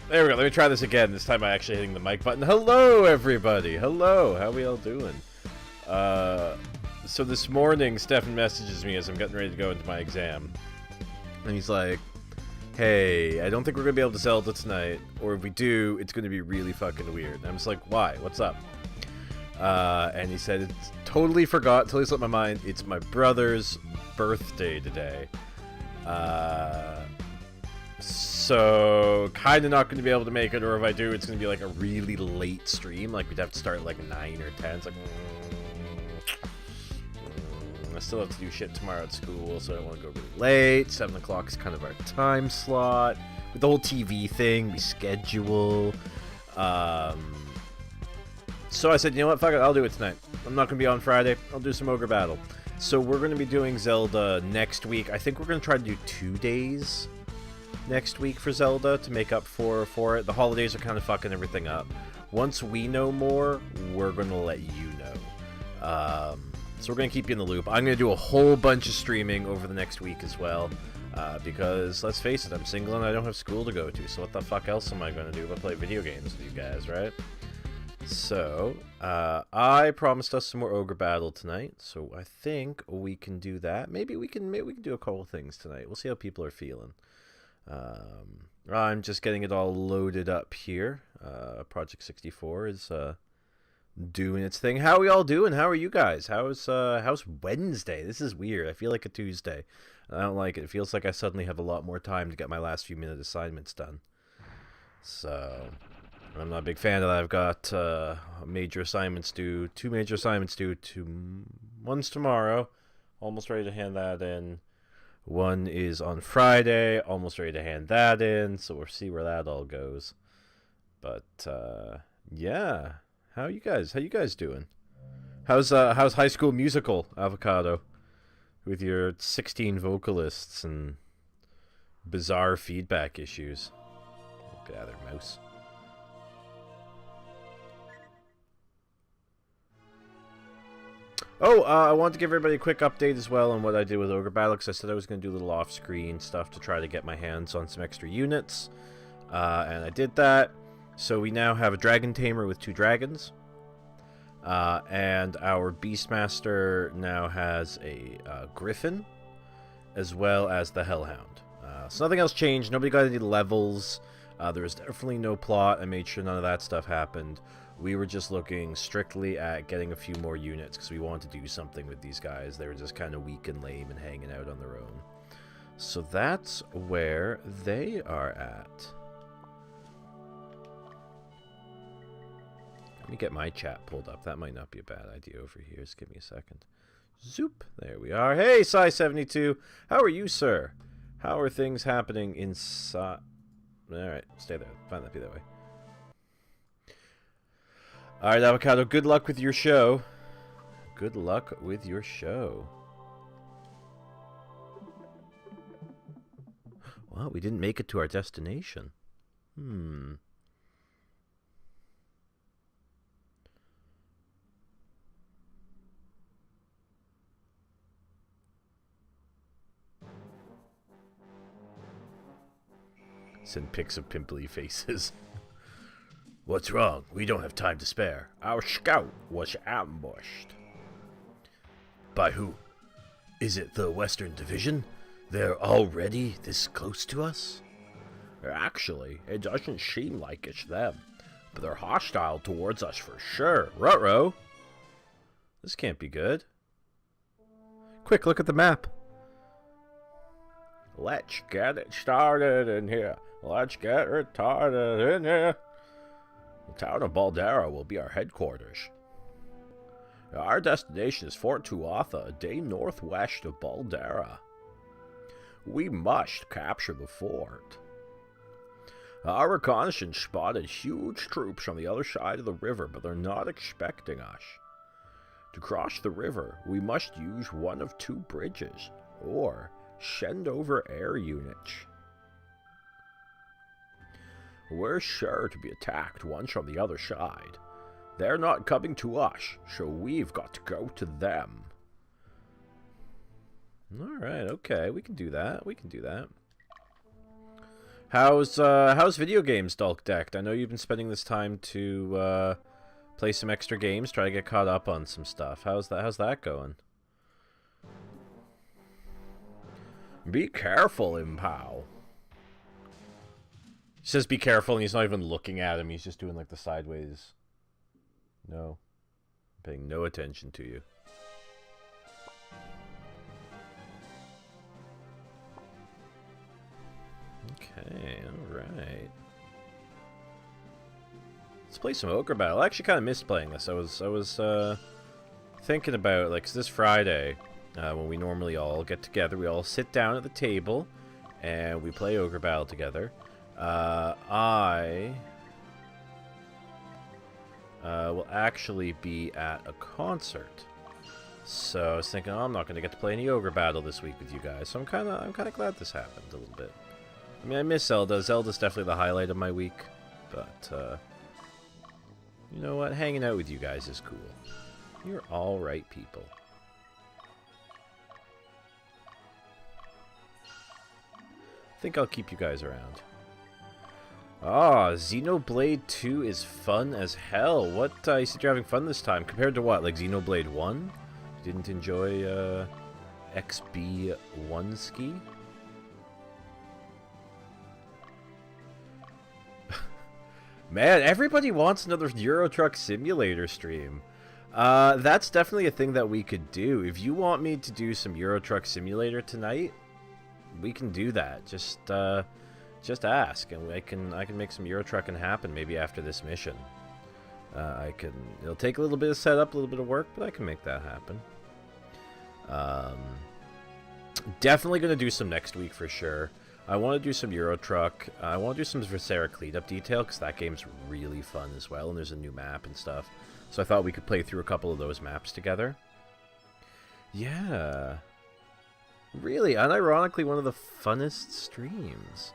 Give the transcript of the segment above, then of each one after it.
There we go. Let me try this again. This time I actually hitting the mic button. Hello, everybody. Hello. How we all doing? So this morning, Stefan messages me as I'm getting ready to go into my exam. And he's like, hey, I don't think we're going to be able to Zelda tonight. Or if we do, it's going to be really fucking weird. And I'm just like, why? What's up? And he said, it's totally forgot, totally slipped my mind. It's my brother's birthday today. So, kind of not going to be able to make it, or if I do, it's going to be like a really late stream. Like, we'd have to start at like 9 or 10. It's like, I still have to do shit tomorrow at school, so I don't want to go really late. 7 o'clock is kind of our time slot. With the whole TV thing, we schedule. So I said, you know what, fuck it, I'll do it tonight. I'm not going to be on Friday. I'll do some Ogre Battle. So we're going to be doing Zelda next week. I think we're going to try to do 2 days next week for Zelda to make up for it. The holidays are kind of fucking everything up. Once we know more, we're going to let you know. So we're going to keep you in the loop. I'm going to do a whole bunch of streaming over the next week as well. Because, let's face it, I'm single and I don't have school to go to. So what the fuck else am I going to do but play video games with you guys, right? So, I promised us some more Ogre Battle tonight, so I think we can do that. Maybe we can do a couple things tonight. We'll see how people are feeling. I'm just getting it all loaded up here. Project 64 is doing its thing. How are we all doing? How are you guys? How's Wednesday? This is weird. I feel like a Tuesday. I don't like it. It feels like I suddenly have a lot more time to get my last few minute assignments done. So I'm not a big fan of that. I've got major assignments due. 2 major assignments due. One's tomorrow. Almost ready to hand that in. One is on Friday. Almost ready to hand that in. So we'll see where that all goes. But yeah, how you guys doing? How's High School Musical, Avocado, with your 16 vocalists and bizarre feedback issues? Get out of there, mouse. Oh, I wanted to give everybody a quick update as well on what I did with Ogre Battle, because I said I was going to do a little off-screen stuff to try to get my hands on some extra units, and I did that. So we now have a Dragon Tamer with 2 dragons, and our Beastmaster now has a Griffin, as well as the Hellhound. So nothing else changed, nobody got any levels, there was definitely no plot. I made sure none of that stuff happened. We were just looking strictly at getting a few more units because we wanted to do something with these guys. They were just kind of weak and lame and hanging out on their own. So that's where they are at. Let me get my chat pulled up. That might not be a bad idea over here. Just give me a second. Zoop. There we are. Hey, Sai72. How are you, sir? How are things happening inside? Alright, stay there. Fine, that be that way. Alright, Avocado, good luck with your show. Good luck with your show. Well, we didn't make it to our destination. Send pics of pimply faces. What's wrong? We don't have time to spare. Our scout was ambushed. By who? Is it the Western Division? They're already this close to us? Actually, it doesn't seem like it's them. But they're hostile towards us for sure. Ruh-roh! This can't be good. Quick, look at the map. Let's get it started in here. Let's get it started in here. The town of Baldera will be our headquarters. Our destination is Fort Tuatha, a day northwest of Baldera. We must capture the fort. Our reconnaissance spotted huge troops on the other side of the river, but they're not expecting us. To cross the river, we must use one of 2 bridges, or send over air units. We're sure to be attacked once on the other side. They're not coming to us, so we've got to go to them. Alright, okay, we can do that. We can do that. How's video games Dulk Decked? I know you've been spending this time to play some extra games, try to get caught up on some stuff. How's that going? Be careful, Impow. He says be careful, and he's not even looking at him. He's just doing like the sideways. No. Paying no attention to you. Okay, alright. Let's play some Ogre Battle. I actually kind of missed playing this. I was thinking about, like, 'cause this Friday, when we normally all get together, we all sit down at the table, and we play Ogre Battle together. I will actually be at a concert. So I was thinking, oh, I'm not going to get to play any Ogre Battle this week with you guys. So I'm kind of glad this happened a little bit. I mean, I miss Zelda. Zelda's definitely the highlight of my week. But, you know what? Hanging out with you guys is cool. You're all right people. I think I'll keep you guys around. Ah, Xenoblade 2 is fun as hell. What, you said you're having fun this time. Compared to what, like Xenoblade 1? You didn't enjoy, XB1 ski? Man, everybody wants another Euro Truck Simulator stream. That's definitely a thing that we could do. If you want me to do some Euro Truck Simulator tonight, we can do that. Just ask, and I can make some Euro Trucking happen maybe after this mission. It'll take a little bit of setup, a little bit of work, but I can make that happen. Definitely gonna do some next week for sure. I want to do some Euro Truck. I want to do some Viscera cleanup detail, because that game's really fun as well, and there's a new map and stuff. So I thought we could play through a couple of those maps together. Yeah. Really, unironically, one of the funnest streams.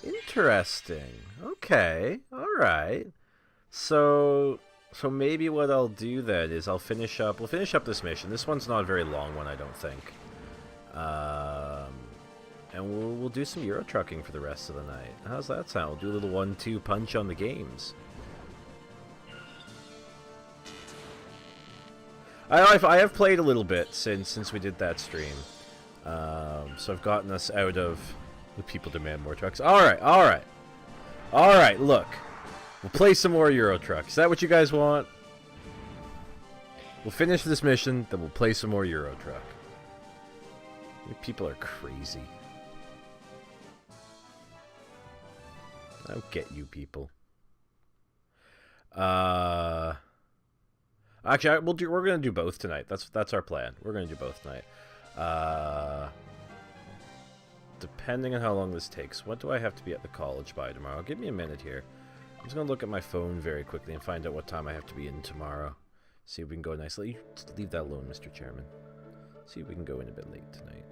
Interesting. Okay. Alright. So maybe what I'll do then is we'll finish up this mission. This one's not a very long one, I don't think. And we'll do some Euro Trucking for the rest of the night. How's that sound? We'll do a little 1-2 punch on the games. I have played a little bit since we did that stream. So I've gotten us out of the people demand more trucks. Alright, look. We'll play some more Euro Truck. Is that what you guys want? We'll finish this mission, then we'll play some more Euro Truck. You people are crazy. I don't get you people. Actually, we're gonna do both tonight. That's our plan. We're gonna do both tonight. Depending on how long this takes. What do I have to be at the college by tomorrow? Give me a minute here. I'm just gonna look at my phone very quickly and find out what time I have to be in tomorrow. See if we can go nicely. Just leave that alone, Mr. Chairman. See if we can go in a bit late tonight.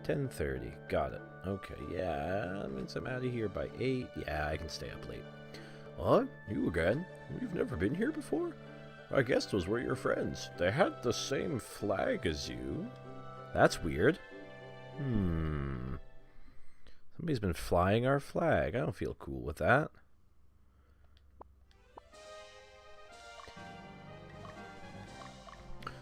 10:30. Got it. Okay, yeah, that means I'm out of here by 8. Yeah, I can stay up late. What? You again? You've never been here before? I guess those were your friends. They had the same flag as you. That's weird. Somebody's been flying our flag. I don't feel cool with that.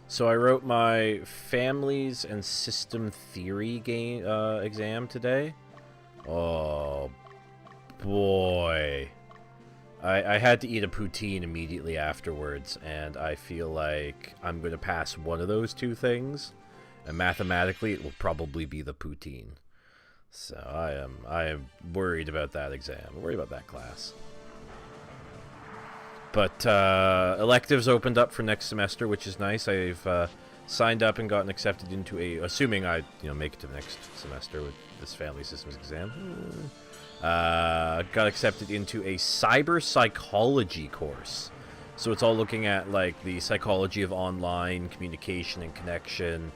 So I wrote my Families and System Theory exam today. Oh, boy. I had to eat a poutine immediately afterwards, and I feel like I'm going to pass one of those two things, and mathematically it will probably be the poutine. So I am worried about that exam. I'm worried about that class. But electives opened up for next semester, which is nice. I've signed up and gotten accepted into assuming I make it to the next semester with this family systems exam. Got accepted into a cyber psychology course. So it's all looking at like the psychology of online communication and connection.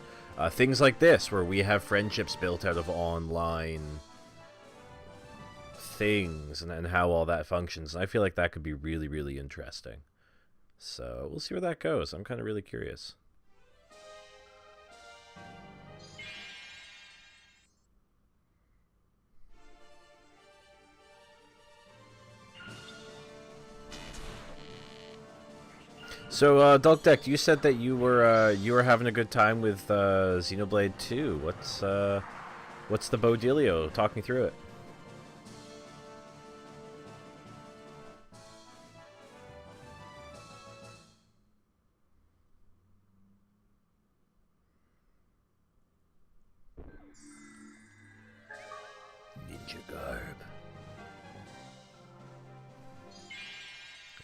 Things like this, where we have friendships built out of online things and how all that functions. And I feel like that could be really, really interesting. So we'll see where that goes. I'm kind of really curious. So, Dulk Deck, you said that you were having a good time with Xenoblade 2. What's the Bodilio? Talk me through it. Ninja garb.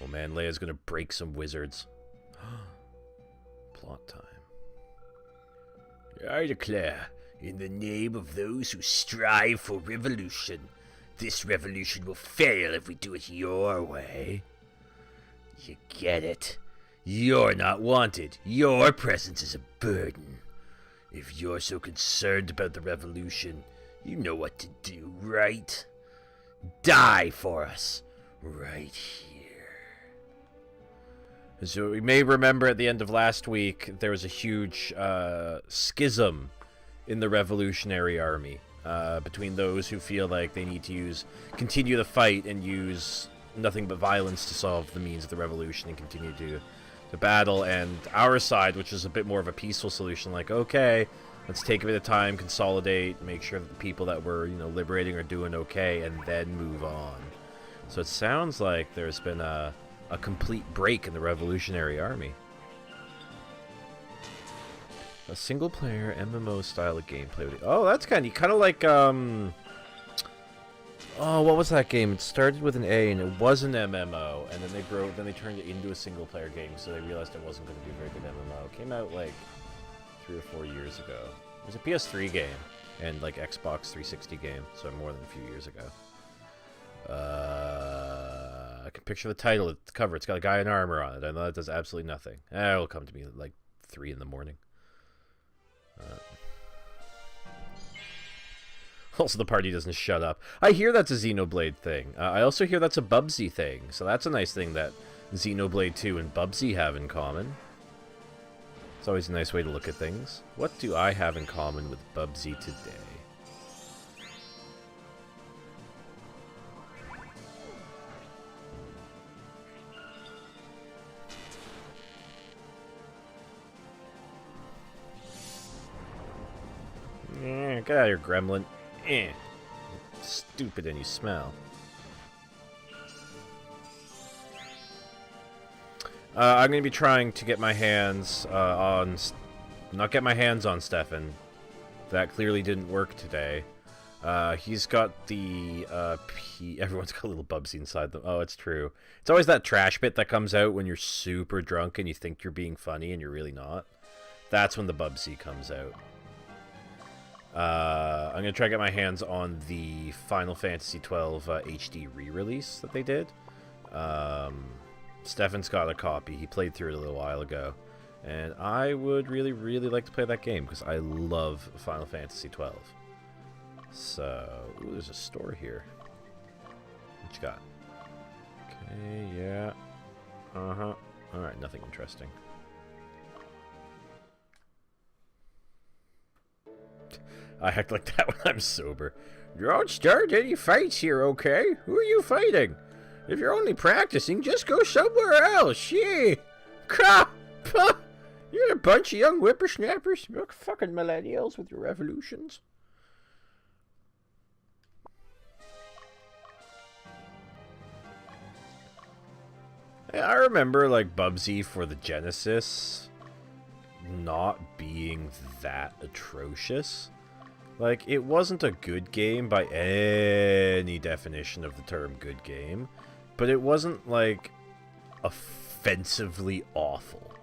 Oh man, Leia's gonna break some wizards. Plot time. I declare, in the name of those who strive for revolution, this revolution will fail if we do it your way. You get it? You're not wanted. Your presence is a burden. If you're so concerned about the revolution, you know what to do, right? Die for us, right here. So we may remember at the end of last week, there was a huge schism in the Revolutionary Army between those who feel like they need to continue the fight and use nothing but violence to solve the means of the revolution and continue to battle, and our side, which is a bit more of a peaceful solution, like, okay, let's take a bit of time, consolidate, make sure that the people that we're, liberating are doing okay, and then move on. So it sounds like there's been a complete break in the Revolutionary Army. A single-player MMO style of gameplay. Oh, that's kind of like, oh, what was that game? It started with an A, and it was an MMO, and then they turned it into a single-player game, so they realized it wasn't going to be a very good MMO. It came out, like, 3 or 4 years ago. It was a PS3 game, and, like, Xbox 360 game, so more than a few years ago. I can picture the title, the cover. It's got a guy in armor on it. I know that does absolutely nothing. It'll come to me at like 3 in the morning. Also, the party doesn't shut up. I hear that's a Xenoblade thing. I also hear that's a Bubsy thing. So that's a nice thing that Xenoblade 2 and Bubsy have in common. It's always a nice way to look at things. What do I have in common with Bubsy today? Get out of here, gremlin. Stupid and you smell. I'm going to be trying to get my hands on... Not get my hands on Stefan. That clearly didn't work today. He's got the... Everyone's got a little Bubsy inside them. Oh, it's true. It's always that trash bit that comes out when you're super drunk and you think you're being funny and you're really not. That's when the Bubsy comes out. I'm going to try to get my hands on the Final Fantasy XII HD re-release that they did. Stefan's got a copy. He played through it a little while ago. And I would really, really like to play that game because I love Final Fantasy XII. So, ooh, there's a store here. What you got? Okay, yeah. Uh-huh. Alright, nothing interesting. I act like that when I'm sober. Don't start any fights here, okay? Who are you fighting? If you're only practicing, just go somewhere else. Shee! You're a bunch of young whippersnappers. You're fucking millennials with your revolutions. I remember, like, Bubsy for the Genesis not being that atrocious. Like, it wasn't a good game by any definition of the term good game, but it wasn't, like, offensively awful.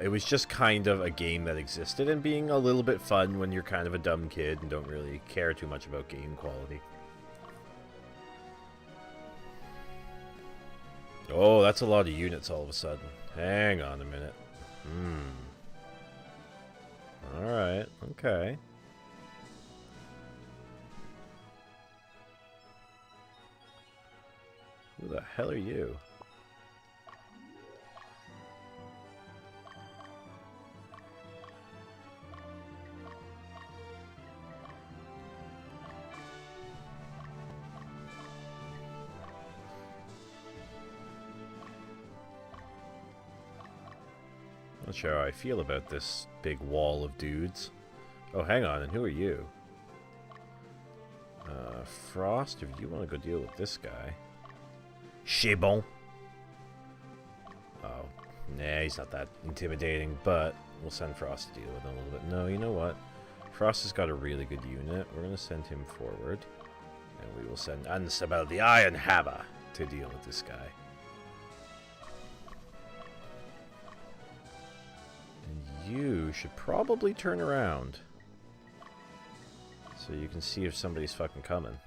It was just kind of a game that existed and being a little bit fun when you're kind of a dumb kid and don't really care too much about game quality. Oh, that's a lot of units all of a sudden. Hang on a minute. Alright, okay. Who the hell are you? Not sure how I feel about this big wall of dudes. Oh, hang on, and who are you? Frost, if you want to go deal with this guy. C'est bon. Oh, nah, he's not that intimidating, but we'll send Frost to deal with him a little bit. No, you know what? Frost has got a really good unit. We're going to send him forward. And we will send Ansabel the Iron Hammer to deal with this guy. And you should probably turn around. So you can see if somebody's fucking coming.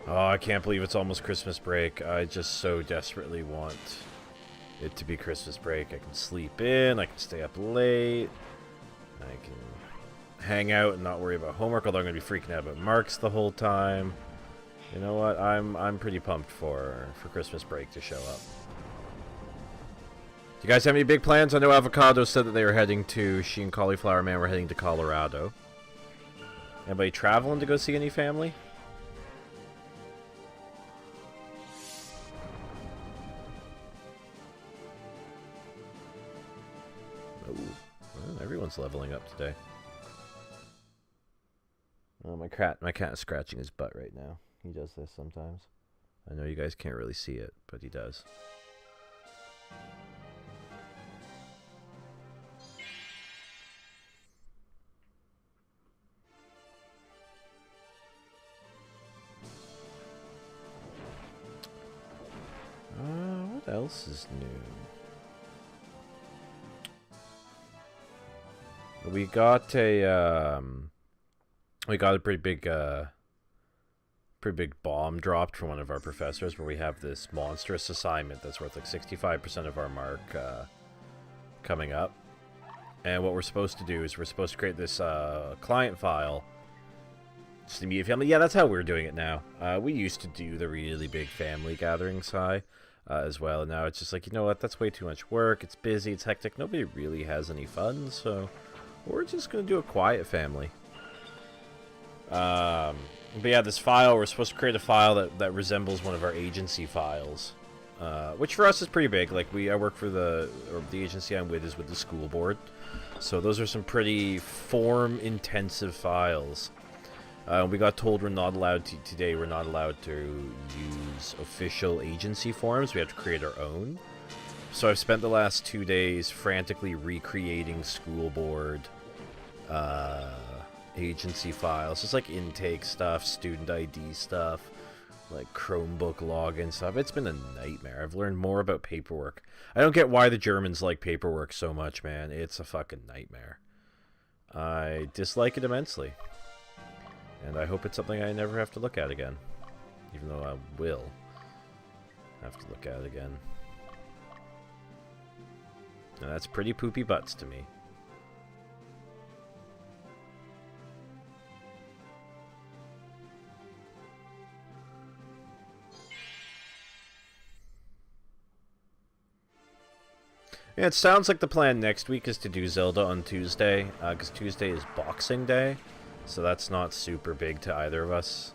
Oh, I can't believe it's almost Christmas break. I just so desperately want it to be Christmas break. I can sleep in, I can stay up late, I can hang out and not worry about homework, although I'm going to be freaking out about marks the whole time. You know what? I'm pretty pumped for Christmas break to show up. Do you guys have any big plans? I know Avocado said that they were heading to, she and Cauliflower Man were heading to Colorado. Anybody traveling to go see any family? Well, everyone's leveling up today. Oh, my cat is scratching his butt right now. He does this sometimes. I know you guys can't really see it, but he does. What else is new? We got a pretty big bomb dropped from one of our professors, where we have this monstrous assignment that's worth like 65% of our mark coming up. And what we're supposed to do is we're supposed to create this client file. Just immediate family. Yeah, that's how we're doing it now. We used to do the really big family gatherings as well, and now it's just like, you know what, that's way too much work. It's busy, it's hectic, nobody really has any fun, so we're just gonna do a quiet family. But yeah, this file, we're supposed to create a file that resembles one of our agency files, which for us is pretty big. Like, I work for the agency I'm with is with the school board, so those are some pretty form-intensive files. We got told we're not allowed to, today we're not allowed to use official agency forms. We have to create our own. So I've spent the last 2 days frantically recreating school board agency files. Just like intake stuff, student ID stuff, like Chromebook login stuff. It's been a nightmare. I've learned more about paperwork. I don't get why the Germans like paperwork so much, man. It's a fucking nightmare. I dislike it immensely. And I hope it's something I never have to look at again. Even though I will have to look at it again. And that's pretty poopy butts to me. Yeah, it sounds like the plan next week is to do Zelda on Tuesday, because Tuesday is Boxing Day. So that's not super big to either of us.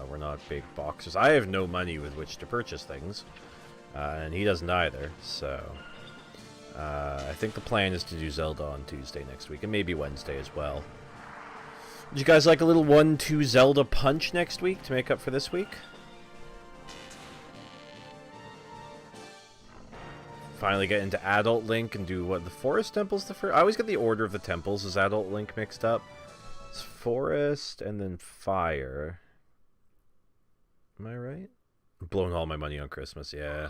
We're not big boxers. I have no money with which to purchase things, and he doesn't either. So I think the plan is to do Zelda on Tuesday next week, and maybe Wednesday as well. Would you guys like a little 1-2 Zelda punch next week to make up for this week? Finally get into Adult Link and do what, the Forest Temple's the first? I always get the order of the temples as Adult Link mixed up. It's Forest and then Fire. Am I right? I'm blowing all my money on Christmas, yeah.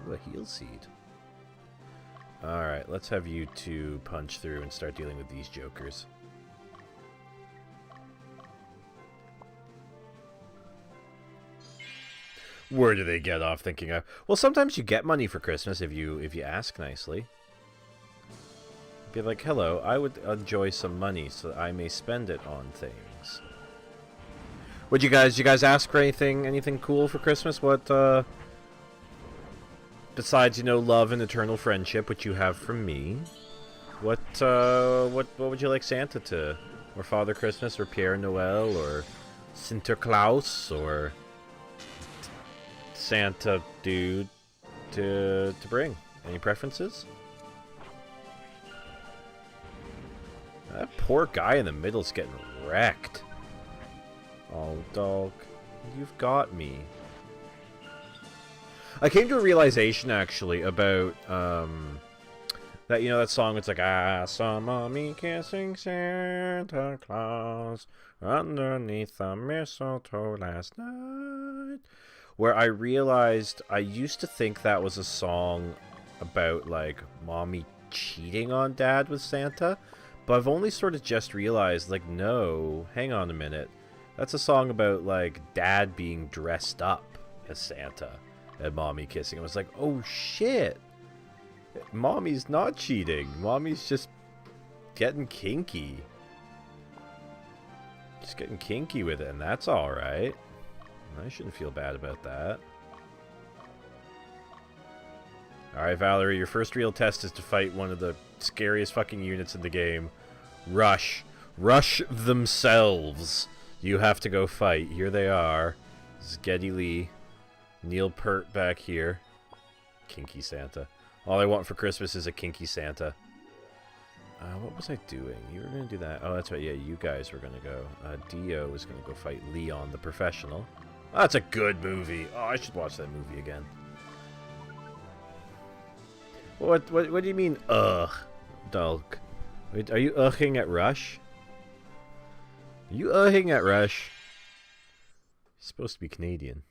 Ooh, a heal seed. Alright, let's have you two punch through and start dealing with these jokers. Where do they get off thinking of? Well, sometimes you get money for Christmas if you ask nicely. Be like, hello, I would enjoy some money so that I may spend it on things. Would you guys ask for anything cool for Christmas? What, besides, you know, love and eternal friendship, which you have from me? What would you like Santa to, or Father Christmas, or Pierre Noel, or Sinterklaas, or Santa dude to bring? Any preferences? That poor guy in the middle's getting wrecked. Oh, dog, you've got me. I came to a realization actually about that, you know, that song. It's like, I saw mommy kissing Santa Claus underneath the mistletoe last night. Where I realized I used to think that was a song about, like, mommy cheating on dad with Santa. But I've only sort of just realized, like, no, hang on a minute. That's a song about, like, dad being dressed up as Santa and mommy kissing. I was like, oh, shit. Mommy's not cheating. Mommy's just getting kinky. Just getting kinky with it, and that's alright. I shouldn't feel bad about that. Alright, Valerie, your first real test is to fight one of the scariest fucking units in the game. Rush. Rush themselves. You have to go fight. Here they are. This is Geddy Lee. Neil Peart back here. Kinky Santa. All I want for Christmas is a kinky Santa. What was I doing? You were going to do that. Oh, that's right. Yeah, you guys were going to go. Dio was going to go fight Leon the Professional. Oh, that's a good movie. Oh, I should watch that movie again. What do you mean, ugh, Dulk? Wait, are you ughing at Rush? Are you ughing at Rush? You're supposed to be Canadian.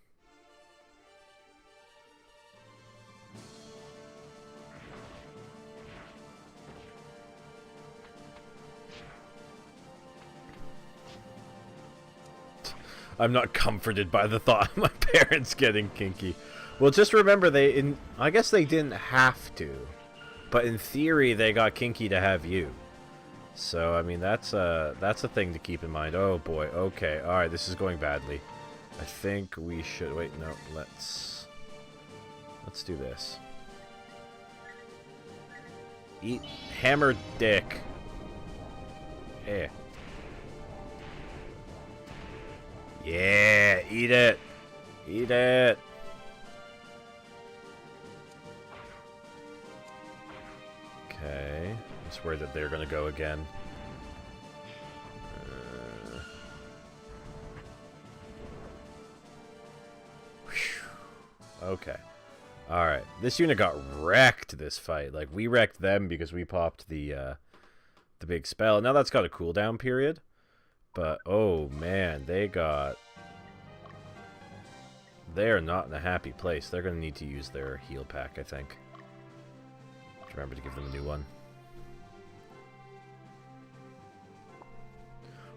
I'm not comforted by the thought of my parents getting kinky. Well, just remember, I guess they didn't have to, but in theory, they got kinky to have you. So, I mean, that's a thing to keep in mind. Oh boy, okay, alright, this is going badly. I think we should, wait, no, let's do this. Eat hammer dick. Yeah. Yeah, eat it. Eat it. Okay. I swear that they're gonna go again. Okay. Alright. This unit got wrecked this fight. Like, we wrecked them because we popped the big spell. Now that's got a cooldown period. But, oh man, they're not in a happy place. They're going to need to use their heal pack, I think. Remember to give them a new one.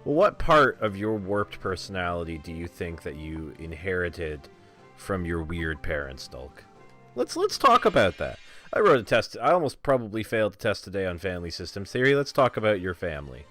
Well, what part of your warped personality do you think that you inherited from your weird parents, Dulk? Let's talk about that. I wrote a test. I almost probably failed the test today on family systems theory. Let's talk about your family.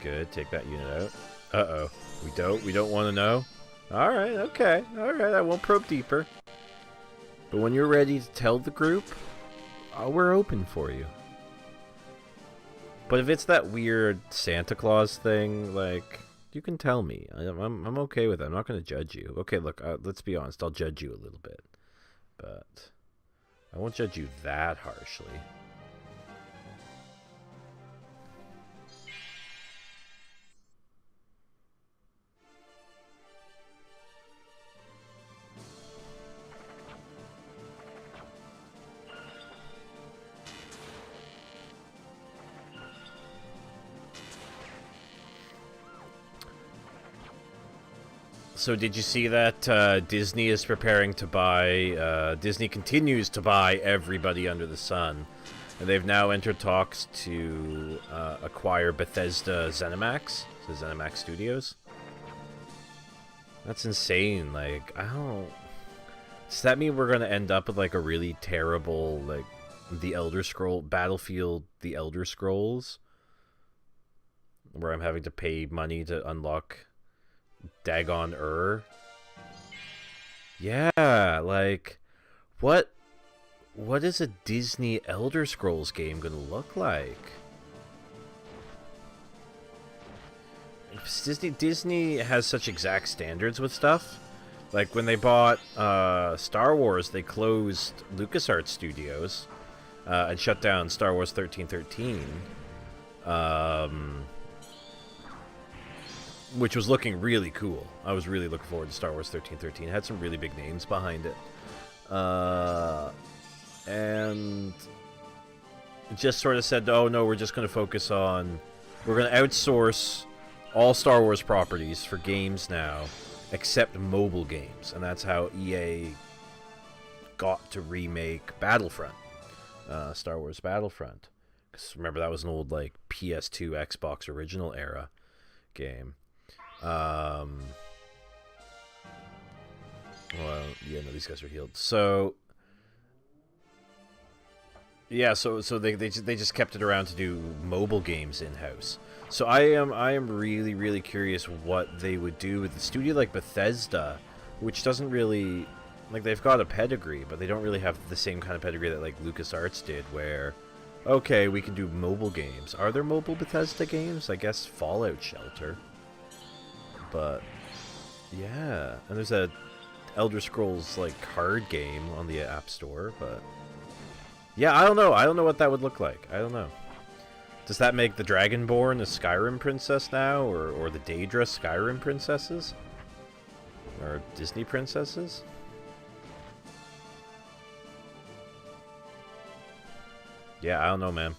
Good. Take that unit out. Uh-oh. We don't want to know? Alright, okay. Alright, I won't probe deeper. But when you're ready to tell the group, we're open for you. But if it's that weird Santa Claus thing, like, you can tell me. I'm okay with it. I'm not going to judge you. Okay, look, let's be honest. I'll judge you a little bit. But I won't judge you that harshly. So did you see that Disney is preparing to buy, Disney continues to buy everybody under the sun. And they've now entered talks to acquire Bethesda ZeniMax, so ZeniMax Studios. That's insane. Like, I don't... Does that mean we're gonna end up with, like, a really terrible, like, The Elder Scroll... Battlefield The Elder Scrolls? Where I'm having to pay money to unlock Dagon Ur? Yeah, like... What is a Disney Elder Scrolls game gonna look like? Disney has such exact standards with stuff. Like when they bought Star Wars, they closed LucasArts Studios and shut down Star Wars 1313, which was looking really cool. I was really looking forward to Star Wars 1313. It had some really big names behind it. And it just sort of said, oh no, we're just going to focus on... We're going to outsource all Star Wars properties for games now, except mobile games. And that's how EA got to remake Battlefront. Star Wars Battlefront. Because remember, that was an old, like, PS2, Xbox original era game. Well, yeah, no, these guys are healed. So... Yeah, so they just kept it around to do mobile games in-house. So I am really curious what they would do with the studio like Bethesda, which doesn't really, like, they've got a pedigree, but they don't really have the same kind of pedigree that like LucasArts did, where okay, we can do mobile games. Are there mobile Bethesda games? I guess Fallout Shelter. But yeah, and there's a Elder Scrolls like card game on the App Store, but yeah, I don't know. I don't know what that would look like. I don't know. Does that make the Dragonborn a Skyrim princess now? Or the Daedra Skyrim princesses? Or Disney princesses? Yeah, I don't know, man.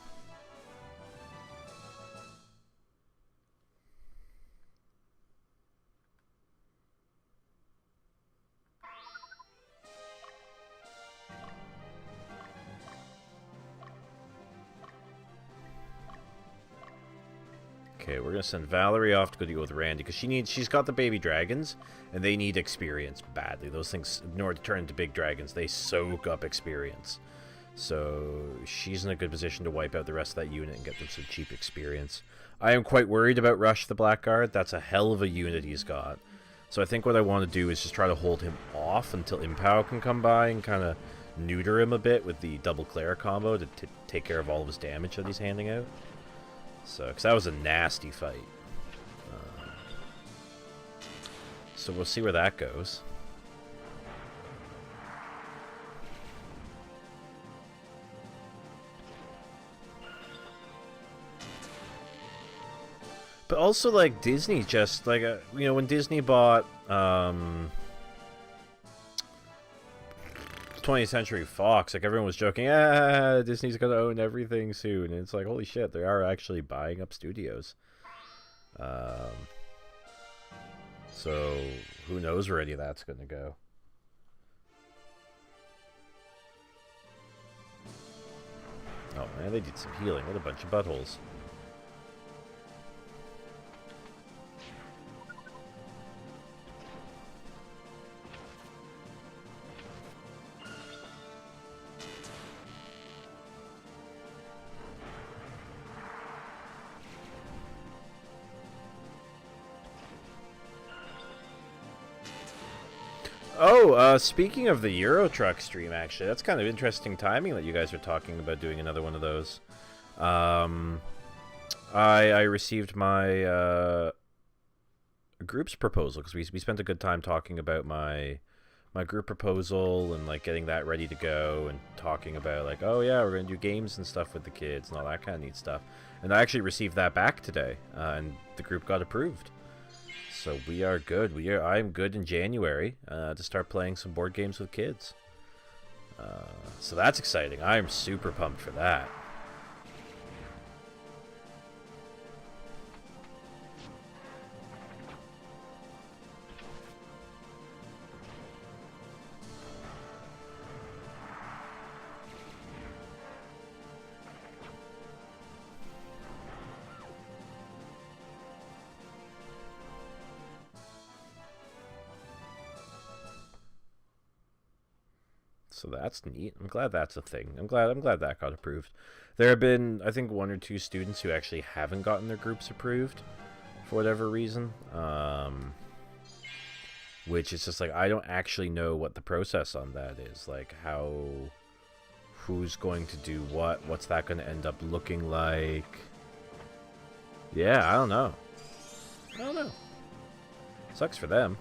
Okay, we're gonna send Valerie off to go deal with Randy because she's got the baby dragons, and they need experience badly. Those things, in order to turn into big dragons, they soak up experience. So she's in a good position to wipe out the rest of that unit and get them some cheap experience. I am quite worried about Rush the Blackguard. That's a hell of a unit he's got. So I think what I want to do is just try to hold him off until Impow can come by and kind of neuter him a bit with the double Claire combo to take care of all of his damage that he's handing out. So, because that was a nasty fight. So we'll see where that goes. But also, like, Disney just, like, you know, when Disney bought 20th Century Fox, like, everyone was joking, Disney's gonna own everything soon, and it's like, holy shit, they are actually buying up studios. So who knows where any of that's gonna go. Oh man, they did some healing. What a bunch of buttholes. Oh, speaking of the Euro Truck stream, actually, that's kind of interesting timing that you guys are talking about doing another one of those. I received my group's proposal because we spent a good time talking about my group proposal and like getting that ready to go and talking about like, oh yeah, we're gonna do games and stuff with the kids and all that kind of neat stuff. And I actually received that back today, and the group got approved. So we are good. I'm good in January to start playing some board games with kids. So that's exciting. I'm super pumped for that. So that's neat. I'm glad that's a thing. I'm glad that got approved. There have been, I think, 1 or 2 students who actually haven't gotten their groups approved for whatever reason. Which is just like, I don't actually know what the process on that is. Like, who's going to do what? What's that going to end up looking like? Yeah, I don't know. I don't know. Sucks for them.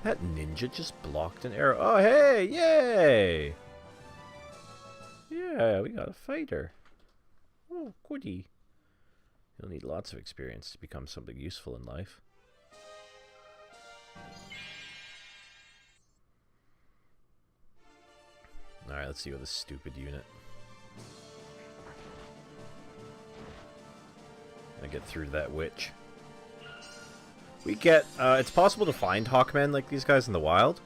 That ninja just blocked an arrow. Oh, hey! Yay! Yeah, we got a fighter. Oh, goody. You'll need lots of experience to become something useful in life. Alright, let's see what this stupid unit. I get through to that witch. We get, it's possible to find Hawkmen like these guys in the wild.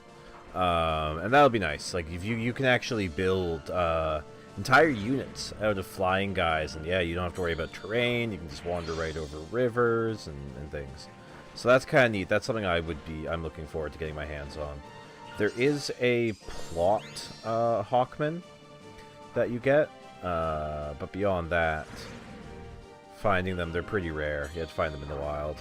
And that'll be nice. Like, if you can actually build, entire units out of flying guys, and yeah, you don't have to worry about terrain, you can just wander right over rivers and things. So that's kind of neat. That's something I'm looking forward to getting my hands on. There is a plot, Hawkman that you get, but beyond that, finding them, they're pretty rare. You have to find them in the wild.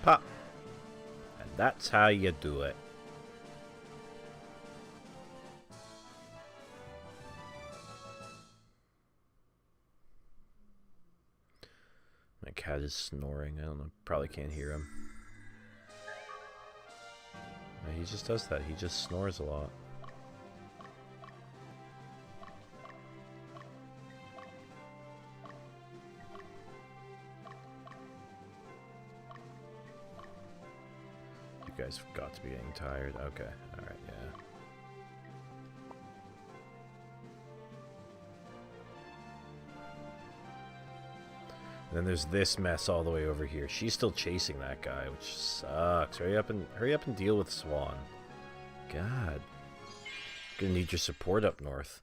Pop. And that's how you do it. My cat is snoring. I don't know. Probably can't hear him. Yeah, he just does that. He just snores a lot. You guys have got to be getting tired. Okay. Alright, yeah. And then there's this mess all the way over here. She's still chasing that guy, which sucks. Hurry up and deal with Swan. God. Gonna need your support up north.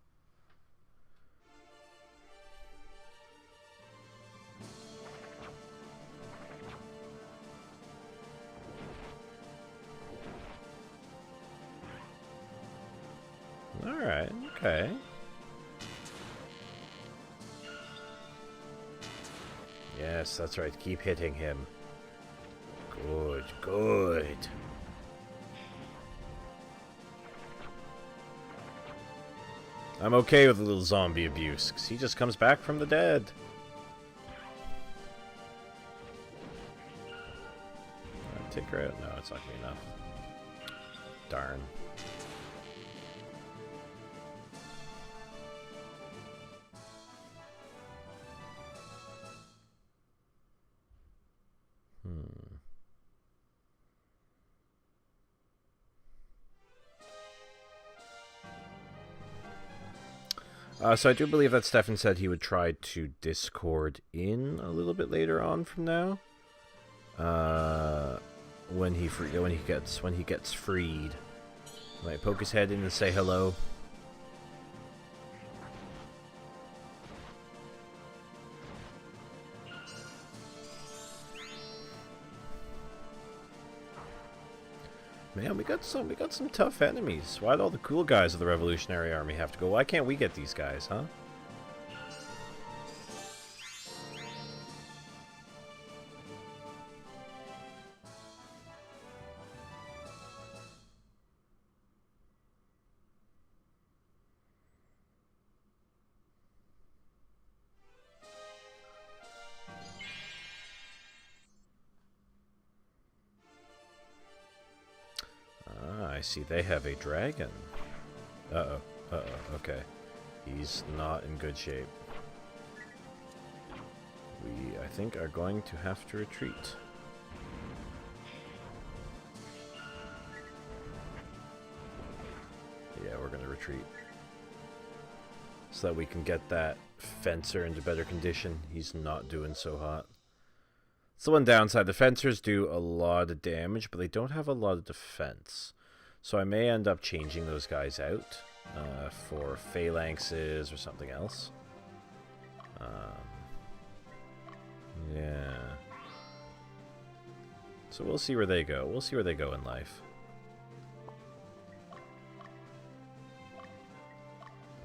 Alright, okay. Yes, that's right. Keep hitting him. Good, good. I'm okay with a little zombie abuse, because he just comes back from the dead. Take her out? No, it's not going to be enough. Darn. So I do believe that Stefan said he would try to Discord in a little bit later on from now. When he gets freed. Might poke his head in and say hello. Man, we got some tough enemies. Why'd all the cool guys of the Revolutionary Army have to go? Why can't we get these guys, huh? I see they have a dragon. Uh-oh. Uh-oh. Okay. He's not in good shape. We, I think, are going to have to retreat. we're going to retreat. So that we can get that fencer into better condition. He's not doing so hot. It's the one downside. The fencers do a lot of damage, but they don't have a lot of defense. So I may end up changing those guys out for phalanxes or something else. Yeah. So we'll see where they go. We'll see where they go in life.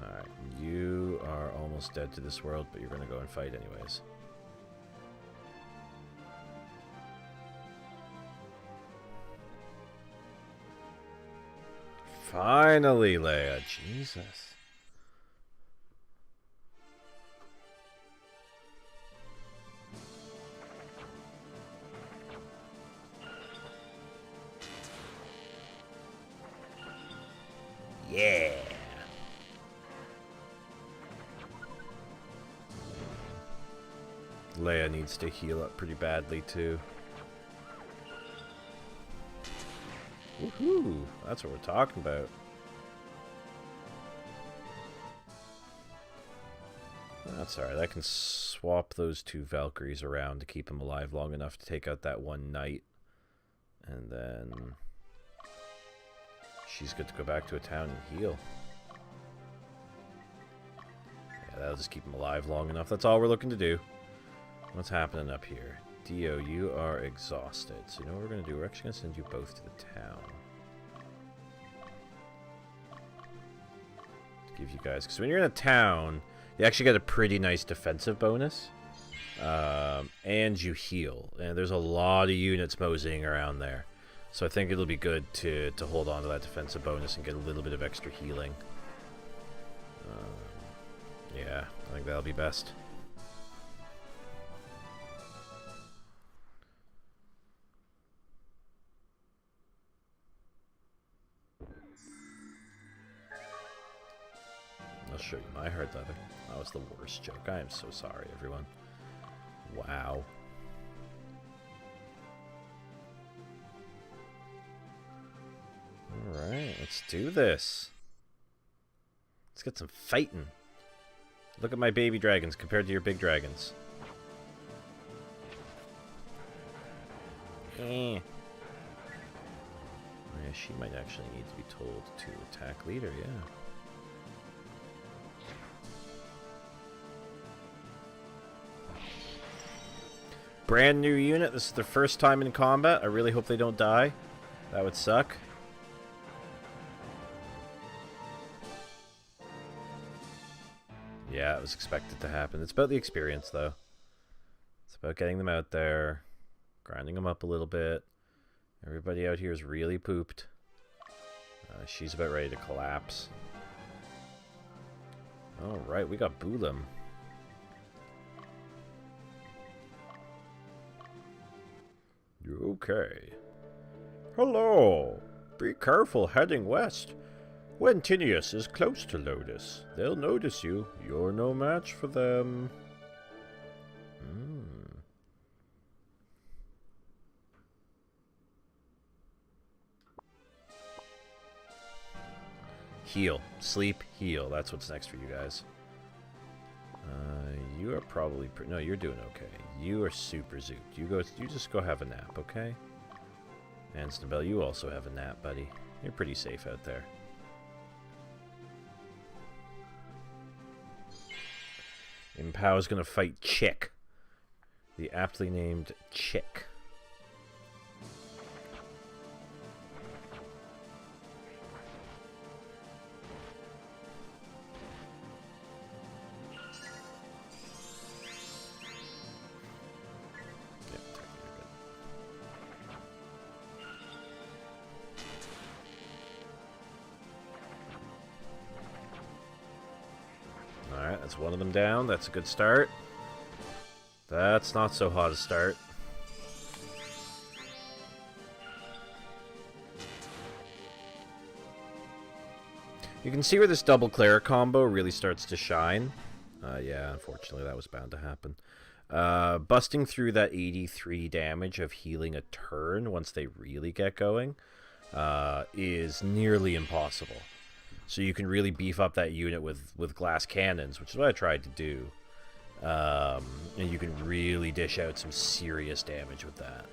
Alright, you are almost dead to this world, but you're going to go and fight anyways. Finally, Leia. Jesus. Yeah. Leia needs to heal up pretty badly too. Woohoo! That's what we're talking about. That's alright. I can swap those two Valkyries around to keep them alive long enough to take out that one knight. And then she's good to go back to a town and heal. Yeah, that'll just keep them alive long enough. That's all we're looking to do. What's happening up here? Dio, you are exhausted. So you know what we're going to do? We're actually going to send you both to the town. To give you guys... Because when you're in a town, you actually get a pretty nice defensive bonus. And you heal. And there's a lot of units moseying around there. So I think it'll be good to hold on to that defensive bonus and get a little bit of extra healing. Yeah, I think that'll be best. I'll show you my hard leather. That was the worst joke. I am so sorry, everyone. Wow. Alright, let's do this. Let's get some fighting. Look at my baby dragons compared to your big dragons. Eh. Yeah, she might actually need to be told to attack leader, yeah. Brand new unit. This is their first time in combat. I really hope they don't die. That would suck. Yeah, it was expected to happen. It's about the experience, though. It's about getting them out there, grinding them up a little bit. Everybody out here is really pooped. She's about ready to collapse. Alright, we got Bulim. You okay? Hello! Be careful heading west. When Tinius is close to Lotus, they'll notice you. You're no match for them. Heal. Sleep, heal. That's what's next for you guys. You are probably... No, you're doing okay. You are super zooped. You just go have a nap, okay? And Snabel, you also have a nap, buddy. You're pretty safe out there. Impao is going to fight Chick. The aptly named Chick. That's one of them down. That's a good start. That's not so hot a start. You can see where this double cleric combo really starts to shine. Yeah, unfortunately that was bound to happen. Busting through that 83 damage of healing a turn once they really get going is nearly impossible. So you can really beef up that unit with glass cannons, which is what I tried to do. And you can really dish out some serious damage with that.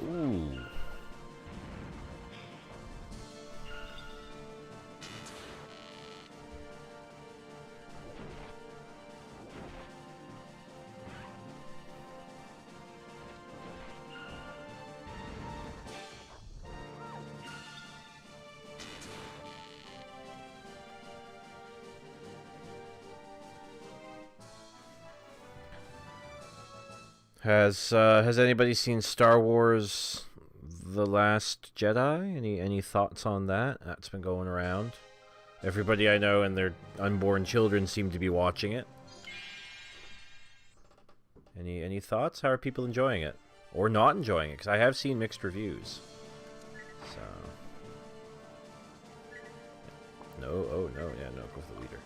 Ooh. Has anybody seen Star Wars The Last Jedi? Any thoughts on that? That's been going around. Everybody I know and their unborn children seem to be watching it. Any thoughts? How are people enjoying it? Or not enjoying it? Because I have seen mixed reviews. So... No, oh no, yeah, no, go for the leader.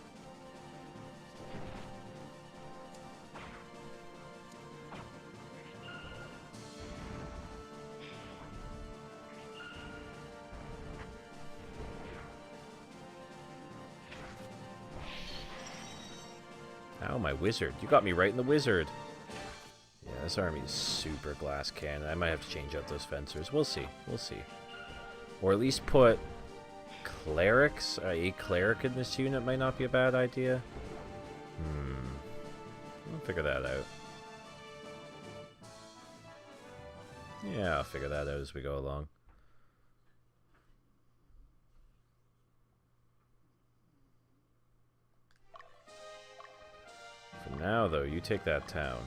Ow, my wizard. You got me right in the wizard. Yeah, this army is super glass cannon. I might have to change out those fencers. We'll see. We'll see. Or at least put clerics. A cleric in this unit might not be a bad idea. We'll figure that out. Yeah, I'll figure that out as we go along. For now, though, you take that town.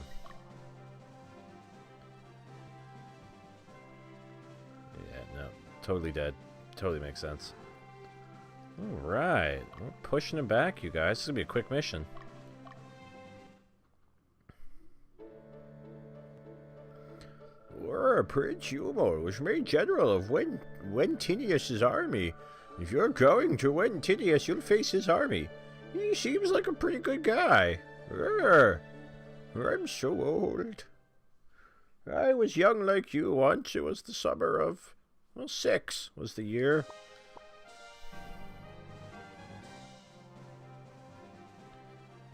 Yeah, no. Totally dead. Totally makes sense. Alright. We're pushing it back, you guys. This is going to be a quick mission. Prince Humor was made general of Wentinius' army. If you're going to Wentinius, you'll face his army. He seems like a pretty good guy. I'm so old. I was young like you once. It was the summer of... Well, 6 was the year.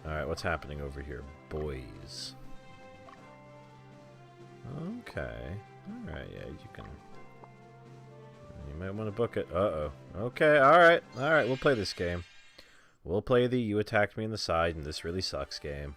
Alright, what's happening over here, boys? Okay. Alright, yeah, you can... You might want to book it. Uh-oh. Okay, alright. Alright, we'll play this game. We'll play the you attacked me in the side and this really sucks game.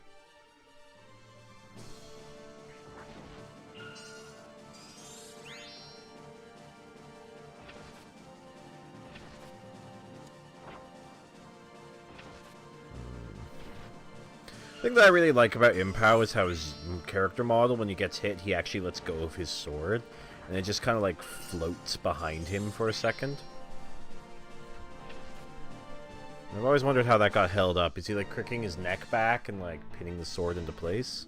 The thing that I really like about Impow is how his character model, when he gets hit, he actually lets go of his sword. And it just kind of like floats behind him for a second. I've always wondered how that got held up. Is he like cricking his neck back and like pinning the sword into place?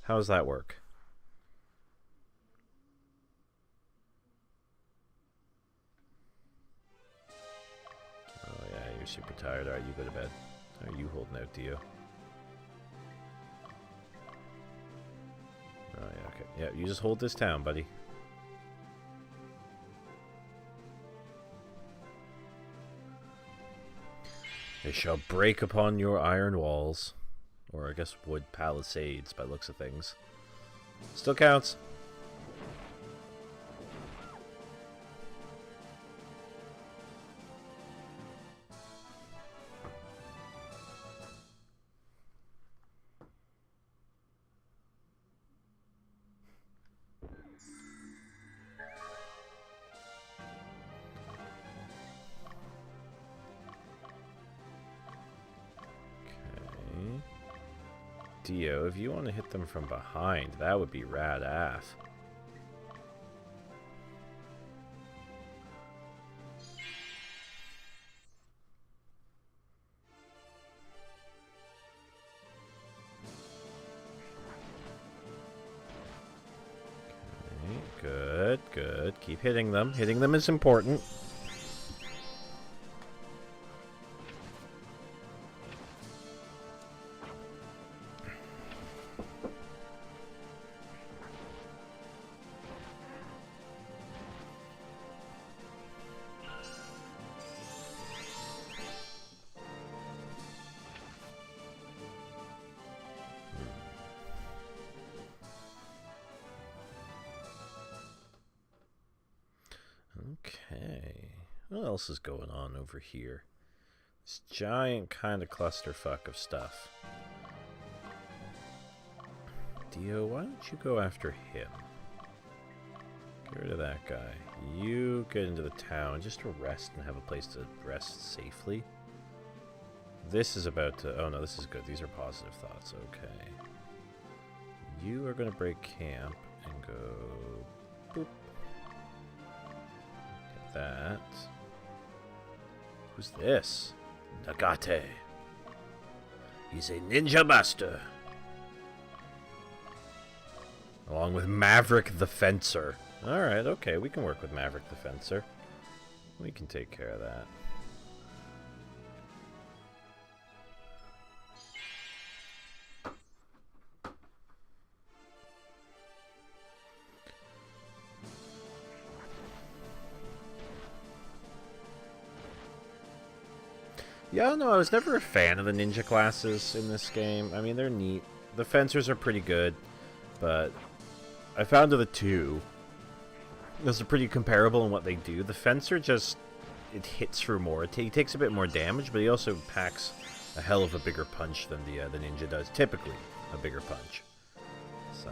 How does that work? Oh yeah, you're super tired. Alright, you go to bed. How are you holding out, Dio? Oh yeah, okay. Yeah, you just hold this town, buddy. They shall break upon your iron walls. Or I guess wood palisades by looks of things. Still counts. Dio, if you want to hit them from behind, that would be rad af. Okay, good, good. Keep hitting them. Hitting them is important. What else is going on over here? This giant kind of clusterfuck of stuff. Dio, why don't you go after him? Get rid of that guy. You get into the town just to rest and have a place to rest safely. This is about to... Oh no, this is good. These are positive thoughts. Okay. You are going to break camp and go... Boop. Get that. Who's this? Nagate. He's a ninja master. Along with Maverick the Fencer. Alright, okay, we can work with Maverick the Fencer. We can take care of that. Yeah, no, I was never a fan of the ninja classes in this game. I mean, they're neat. The fencers are pretty good, but I found of the two, those are pretty comparable in what they do. The fencer just, it hits through more. He takes a bit more damage, but he also packs a hell of a bigger punch than the ninja does. Typically, a bigger punch. So,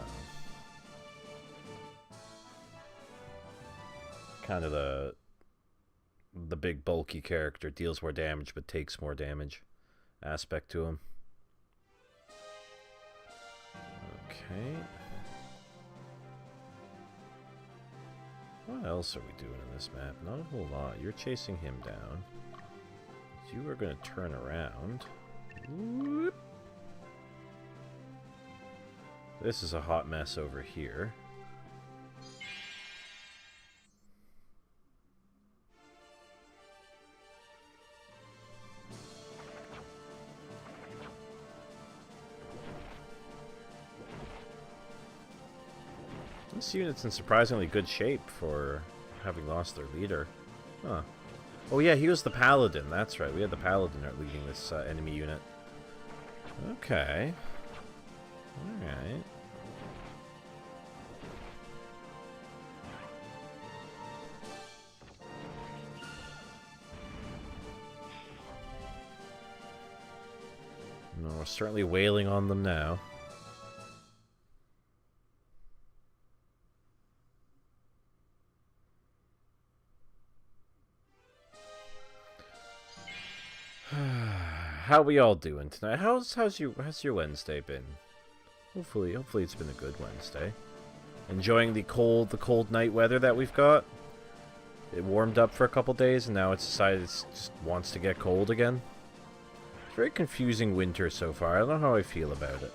kind of the big bulky character deals more damage but takes more damage aspect to him. Okay. What else are we doing in this map? Not a whole lot. You're chasing him down. You are going to turn around. Whoop. This is a hot mess over here. This unit's in surprisingly good shape for having lost their leader. Huh. Oh yeah, he was the paladin. That's right. We had the paladin leading this enemy unit. Okay. Alright. No, we're certainly wailing on them now. How we all doing tonight? How's your Wednesday been? Hopefully it's been a good Wednesday. Enjoying the cold night weather that we've got. It warmed up for a couple days and now it's decided it just wants to get cold again. It's a very confusing winter so far. I don't know how I feel about it.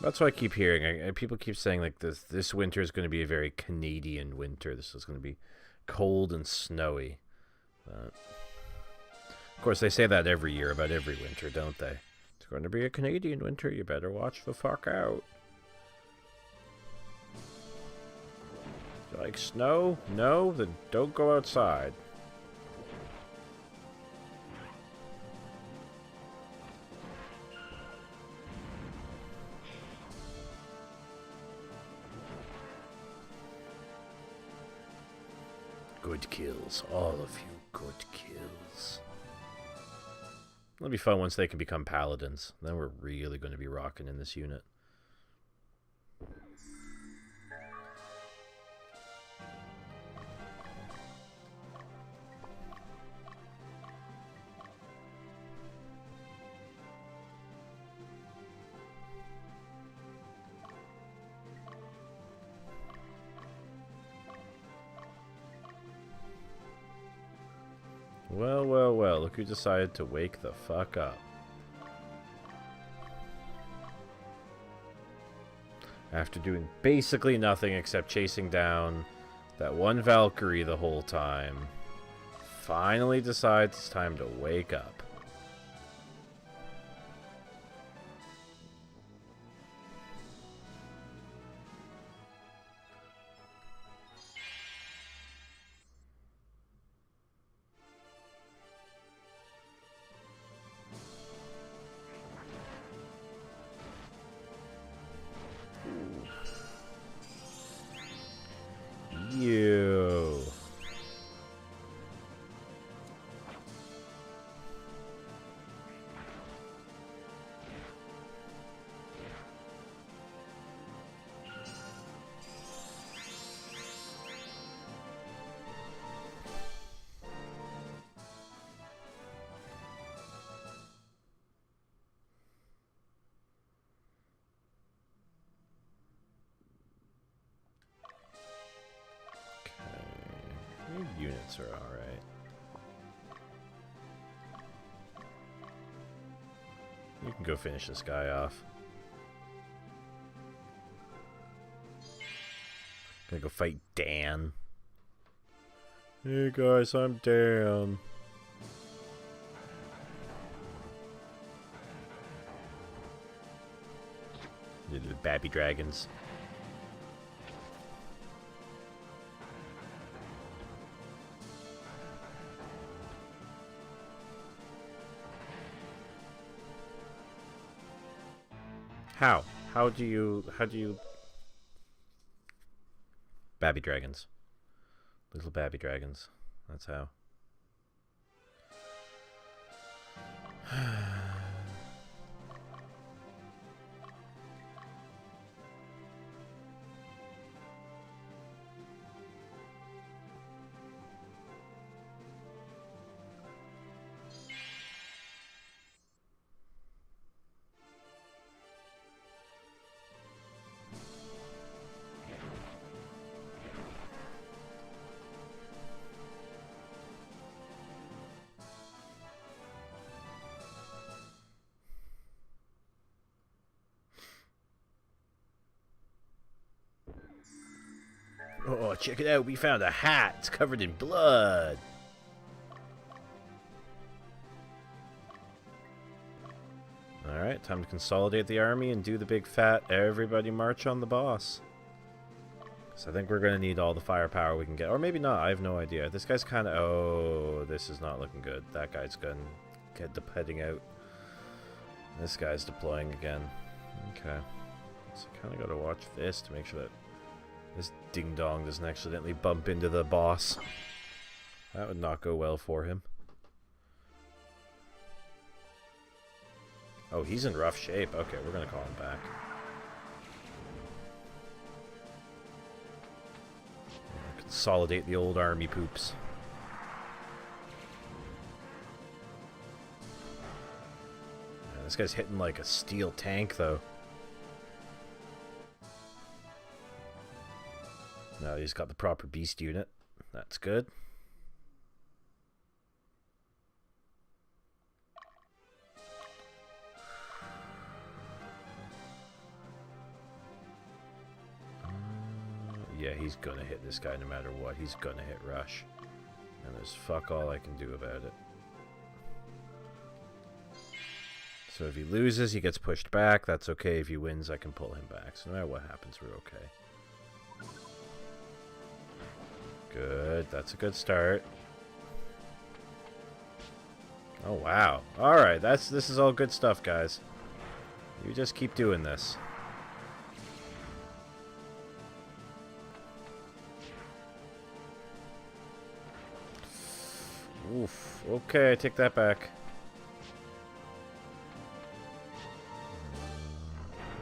That's what I keep hearing. People keep saying like this winter is going to be a very Canadian winter. This is going to be cold and snowy. Of course, they say that every year about every winter, don't they? It's going to be a Canadian winter. You better watch the fuck out. You like snow? No? Then don't go outside. Good kills. All of you good kills. It'll be fun once they can become paladins. Then we're really going to be rocking in this unit. Well, well, well, look who decided to wake the fuck up. After doing basically nothing except chasing down that one Valkyrie the whole time, finally decides it's time to wake up. Your units are alright. You can go finish this guy off. Gonna go fight Dan. Hey guys, I'm Dan. The babby dragons. How? How do you... Babby dragons. Little babby dragons. That's how. Oh, check it out. We found a hat. It's covered in blood. Alright, time to consolidate the army and do the big fat everybody march on the boss. So I think we're going to need all the firepower we can get. Or maybe not. I have no idea. This guy's kind of... Oh, this is not looking good. That guy's going to get heading out. This guy's deploying again. Okay. So kind of got to watch this to make sure that this ding-dong doesn't accidentally bump into the boss. That would not go well for him. Oh, he's in rough shape. Okay, we're going to call him back. Consolidate the old army poops. Yeah, this guy's hitting like a steel tank, though. Now he's got the proper beast unit. That's good. Yeah, he's gonna hit this guy no matter what. He's gonna hit rush. And there's fuck all I can do about it. So if he loses, he gets pushed back. That's okay. If he wins, I can pull him back. So no matter what happens, we're okay. Good. That's a good start. Oh, wow. Alright, this is all good stuff, guys. You just keep doing this. Oof. Okay, I take that back.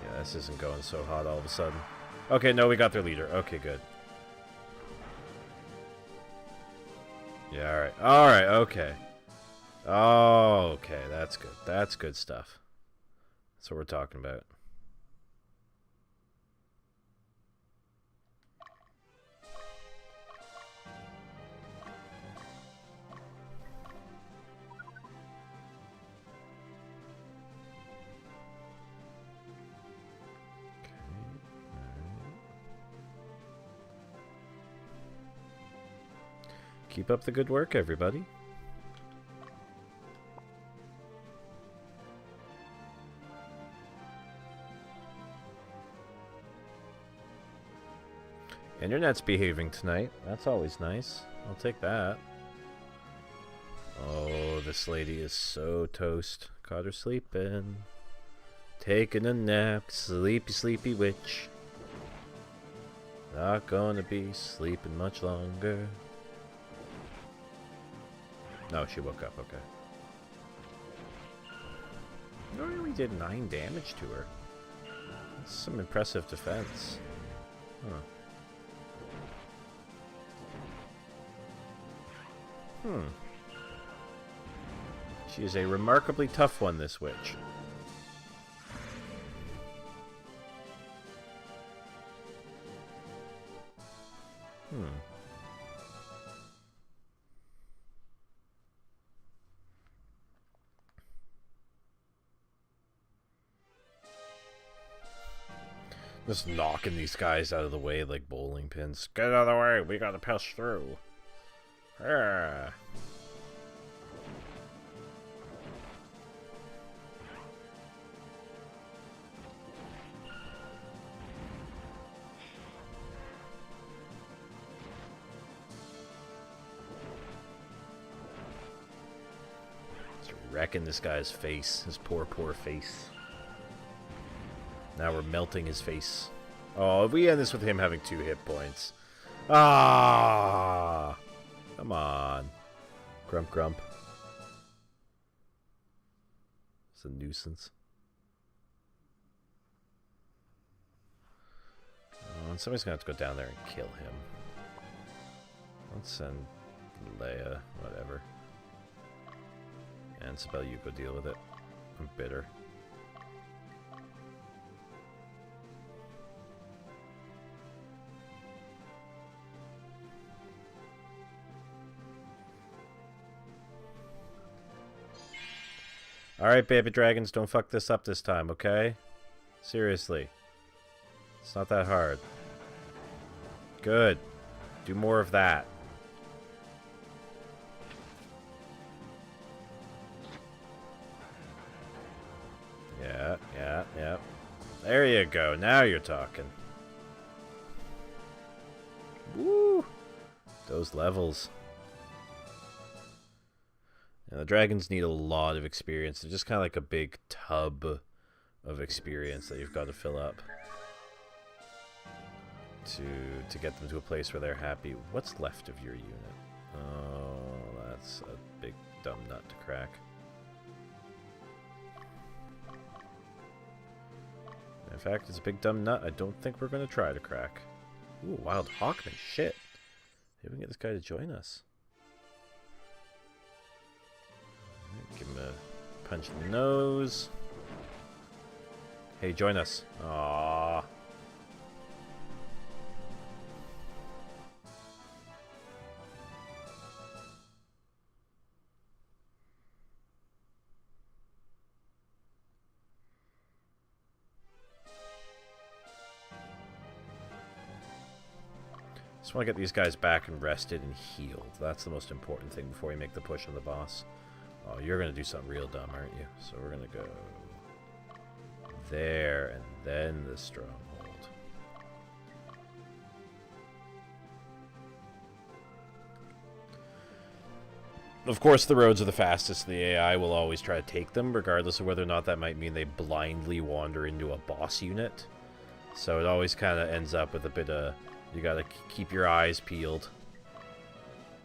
Yeah, this isn't going so hot all of a sudden. Okay, no, we got their leader. Okay, good. Yeah, alright. Alright, okay. Oh, okay, that's good. That's good stuff. That's what we're talking about. Keep up the good work, everybody. Internet's behaving tonight. That's always nice. I'll take that. Oh, this lady is so toast. Caught her sleeping. Taking a nap. Sleepy, sleepy witch. Not gonna be sleeping much longer. No, she woke up, okay. It only did 9 damage to her. That's some impressive defense. Huh. She is a remarkably tough one, this witch. Just knocking these guys out of the way like bowling pins. Get out of the way, we gotta pass through. Ah. Just wrecking this guy's face, his poor, poor face. Now we're melting his face. Oh, if we end this with him having 2 hit points. Ah! Come on. Grump grump. It's a nuisance. Oh, and somebody's gonna have to go down there and kill him. Let's send Leia, whatever. And Sibel, you go deal with it. I'm bitter. Alright, baby dragons, don't fuck this up this time, okay? Seriously. It's not that hard. Good. Do more of that. Yeah. There you go. Now you're talking. Woo! Those levels. And the dragons need a lot of experience. They're just kind of like a big tub of experience that you've got to fill up to get them to a place where they're happy. What's left of your unit? Oh, that's a big dumb nut to crack. In fact, it's a big dumb nut I don't think we're going to try to crack. Ooh, Wild Hawkman, shit. Maybe we can get this guy to join us. Give him a punch in the nose. Hey, join us. Aww. Just want to get these guys back and rested and healed. That's the most important thing before we make the push on the boss. Oh, you're going to do something real dumb, aren't you? So we're going to go there and then the stronghold. Of course, the roads are the fastest. The AI will always try to take them, regardless of whether or not that might mean they blindly wander into a boss unit. So it always kind of ends up with a bit of... You got to keep your eyes peeled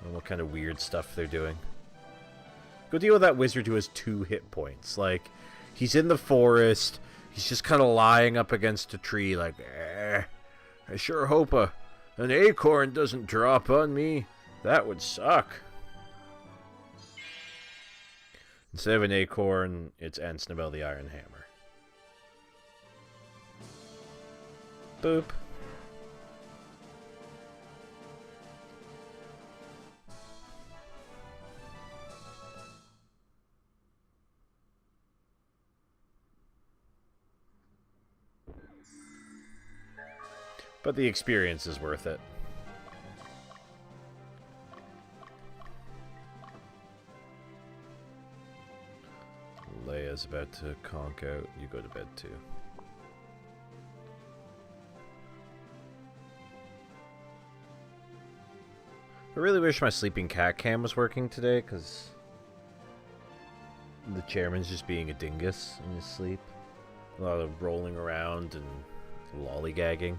on what kind of weird stuff they're doing. Go deal with that wizard who has 2 hit points. Like, he's in the forest. He's just kind of lying up against a tree like, I sure hope an acorn doesn't drop on me. That would suck. Instead of an acorn, it's Ansnabel the Iron Hammer. Boop. But the experience is worth it. Leia's about to conk out. You go to bed too. I really wish my sleeping cat cam was working today, because the chairman's just being a dingus in his sleep. A lot of rolling around and lollygagging.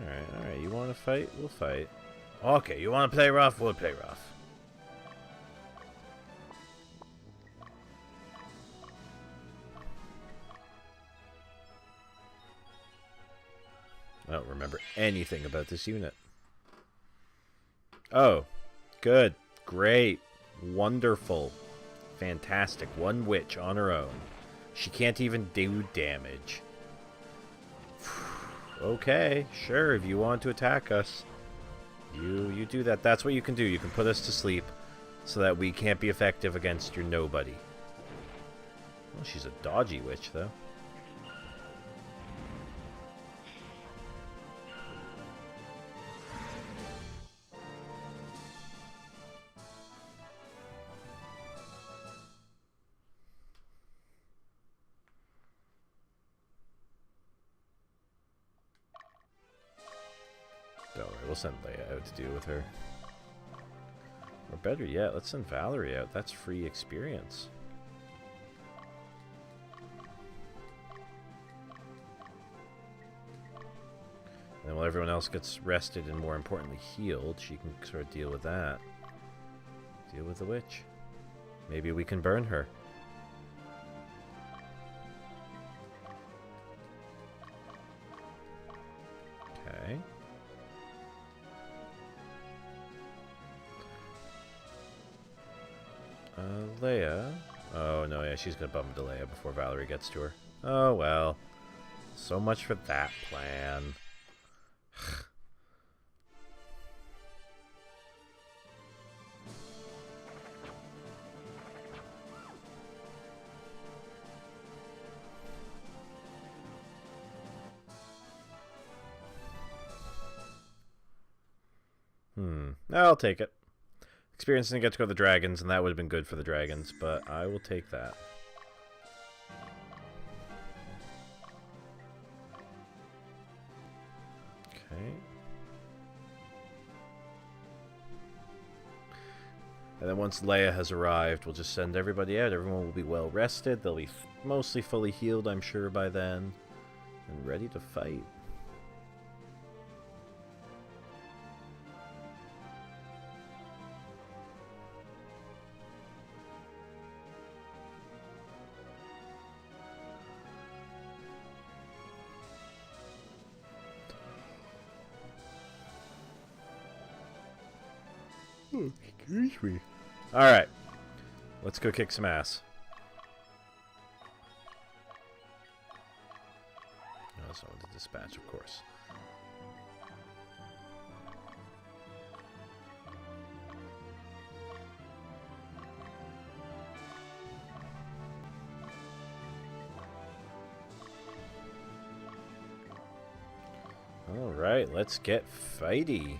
Alright, you want to fight? We'll fight. Okay, you want to play rough? We'll play rough. I don't remember anything about this unit. Oh, good, great, wonderful, fantastic. One witch on her own. She can't even do damage. Okay, sure, if you want to attack us, you do that. That's what you can do. You can put us to sleep so that we can't be effective against your nobody. Well, she's a dodgy witch, though. Don't worry, we'll send Leia out to deal with her. Or better yet, let's send Valerie out. That's free experience. And then while everyone else gets rested and, more importantly, healed, she can sort of deal with that. Deal with the witch. Maybe we can burn her. Okay. Leia. Oh, no, yeah, she's gonna bump into Leia before Valerie gets to her. Oh, well. So much for that plan. I'll take it. Experience didn't get to go to the dragons, and that would have been good for the dragons, but I will take that. Okay. And then once Leia has arrived, we'll just send everybody out. Everyone will be well rested. They'll be mostly fully healed, I'm sure, by then. And ready to fight. Excuse me. Alright. Let's go kick some ass. I also want to dispatch, of course. Alright, let's get fighty.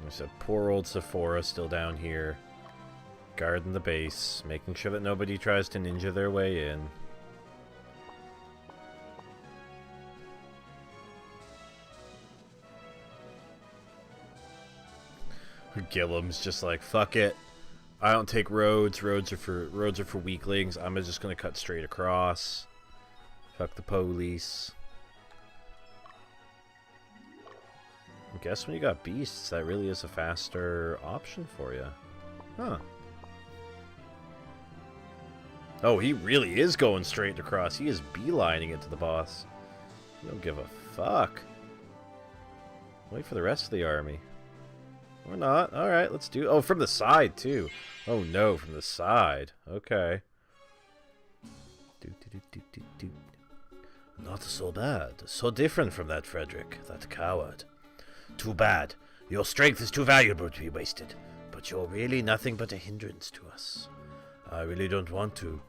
So poor old Sephora still down here, guarding the base, making sure that nobody tries to ninja their way in. Gillem's just like, fuck it. I don't take roads. Roads are for weaklings. I'm just gonna cut straight across. Fuck the police. I guess when you got beasts, that really is a faster option for you. Huh. Oh, he really is going straight across. He is beelining it to the boss. He don't give a fuck. Wait for the rest of the army. Or not. Alright, let's do... Oh, from the side, too. Oh, no, from the side. Okay. Not so bad. So different from that Frederick. That coward. Too bad. Your strength is too valuable to be wasted. But you're really nothing but a hindrance to us. I really don't want to.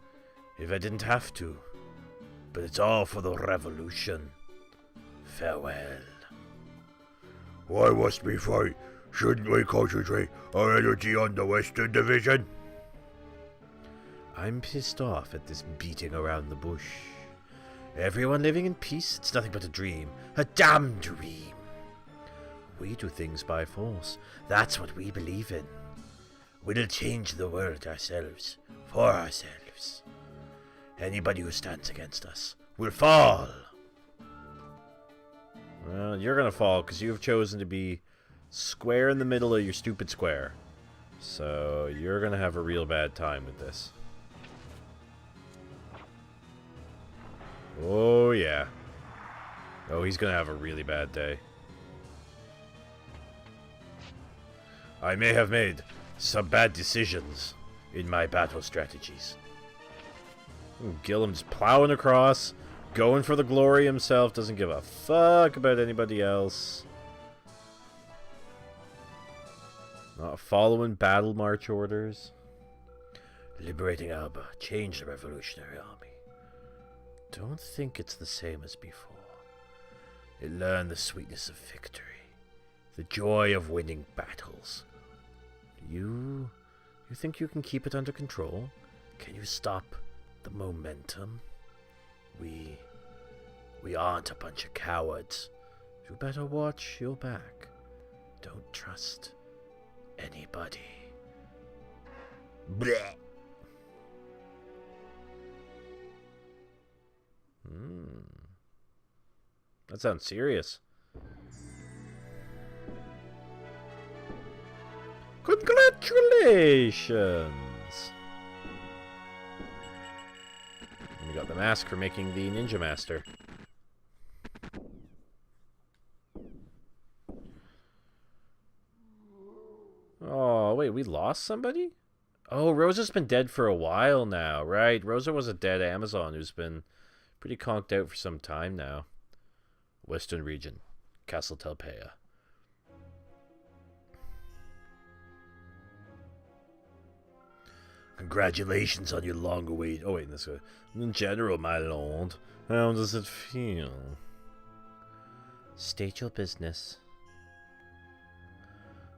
If I didn't have to. But it's all for the revolution. Farewell. Why must we fight? Shouldn't we concentrate our energy on the Western Division? I'm pissed off at this beating around the bush. Everyone living in peace, it's nothing but a dream. A damn dream. We do things by force. That's what we believe in. We'll change the world ourselves. For ourselves. Anybody who stands against us will fall. Well, you're gonna fall because you have chosen to be square in the middle of your stupid square. So you're gonna have a real bad time with this. Oh yeah. Oh, he's gonna have a really bad day. I may have made some bad decisions in my battle strategies. Ooh, Gillem's plowing across, going for the glory himself, doesn't give a fuck about anybody else. Not following battle march orders. Liberating Alba, change the revolutionary army. Don't think it's the same as before. It learned the sweetness of victory. The joy of winning battles. You think you can keep it under control? Can you stop the momentum? We aren't a bunch of cowards. You better watch your back. Don't trust anybody. Blech. That sounds serious. Congratulations! We got the mask for making the Ninja Master. Oh, wait, we lost somebody? Oh, Rosa's been dead for a while now, right? Rosa was a dead Amazon who's been pretty conked out for some time now. Western region, Castle Telpeia. Congratulations on your long-awaited... Oh, wait, this way. In general, my lord, how does it feel? State your business.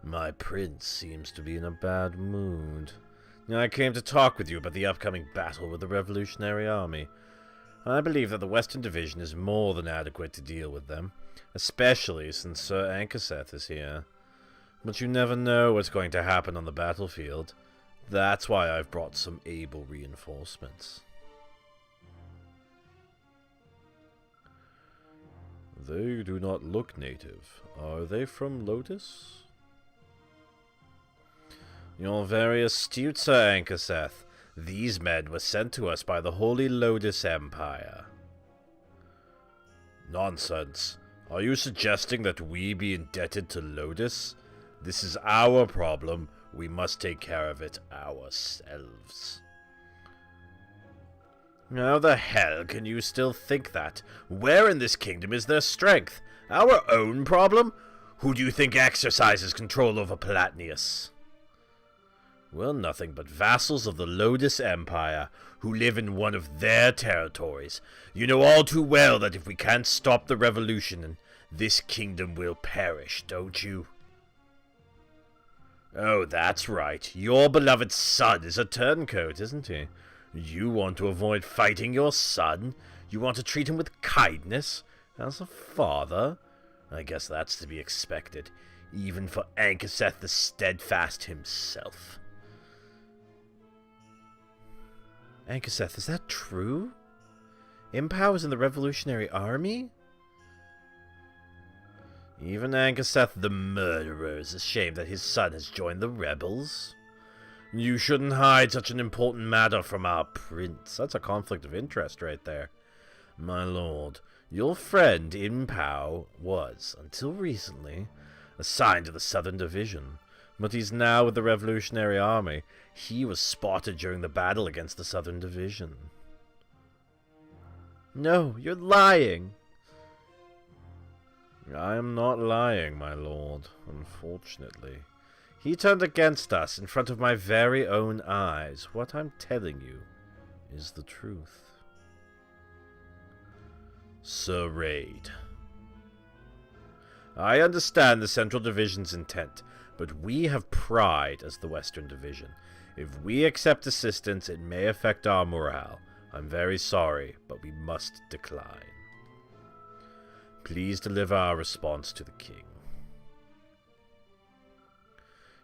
My prince seems to be in a bad mood. I came to talk with you about the upcoming battle with the Revolutionary Army. I believe that the Western Division is more than adequate to deal with them, especially since Sir Ankeseth is here. But you never know what's going to happen on the battlefield. That's why I've brought some able reinforcements. They do not look native. Are they from Lotus? You're very astute, Sir Ankeseth. These men were sent to us by the Holy Lotus Empire. Nonsense. Are you suggesting that we be indebted to Lotus? This is our problem. We must take care of it ourselves. How the hell can you still think that? Where in this kingdom is their strength? Our own problem? Who do you think exercises control over Palatinius? Well, nothing but vassals of the Lotus Empire, who live in one of their territories. You know all too well that if we can't stop the revolution, this kingdom will perish, don't you? Oh, that's right. Your beloved son is a turncoat, isn't he? You want to avoid fighting your son? You want to treat him with kindness? As a father? I guess that's to be expected, even for Ankeseth the Steadfast himself. Ankeseth, is that true? Impao is in the Revolutionary Army? Even Ankeseth the murderer is ashamed that his son has joined the rebels. You shouldn't hide such an important matter from our prince. That's a conflict of interest right there. My lord, your friend Impao was, until recently, assigned to the Southern Division. But he's now with the Revolutionary Army. He was spotted during the battle against the Southern Division. No, you're lying. I am not lying, my lord, unfortunately. He turned against us in front of my very own eyes. What I'm telling you is the truth. Sir Raid. I understand the Central Division's intent, but we have pride as the Western Division. If we accept assistance, it may affect our morale. I'm very sorry, but we must decline. Please deliver our response to the king.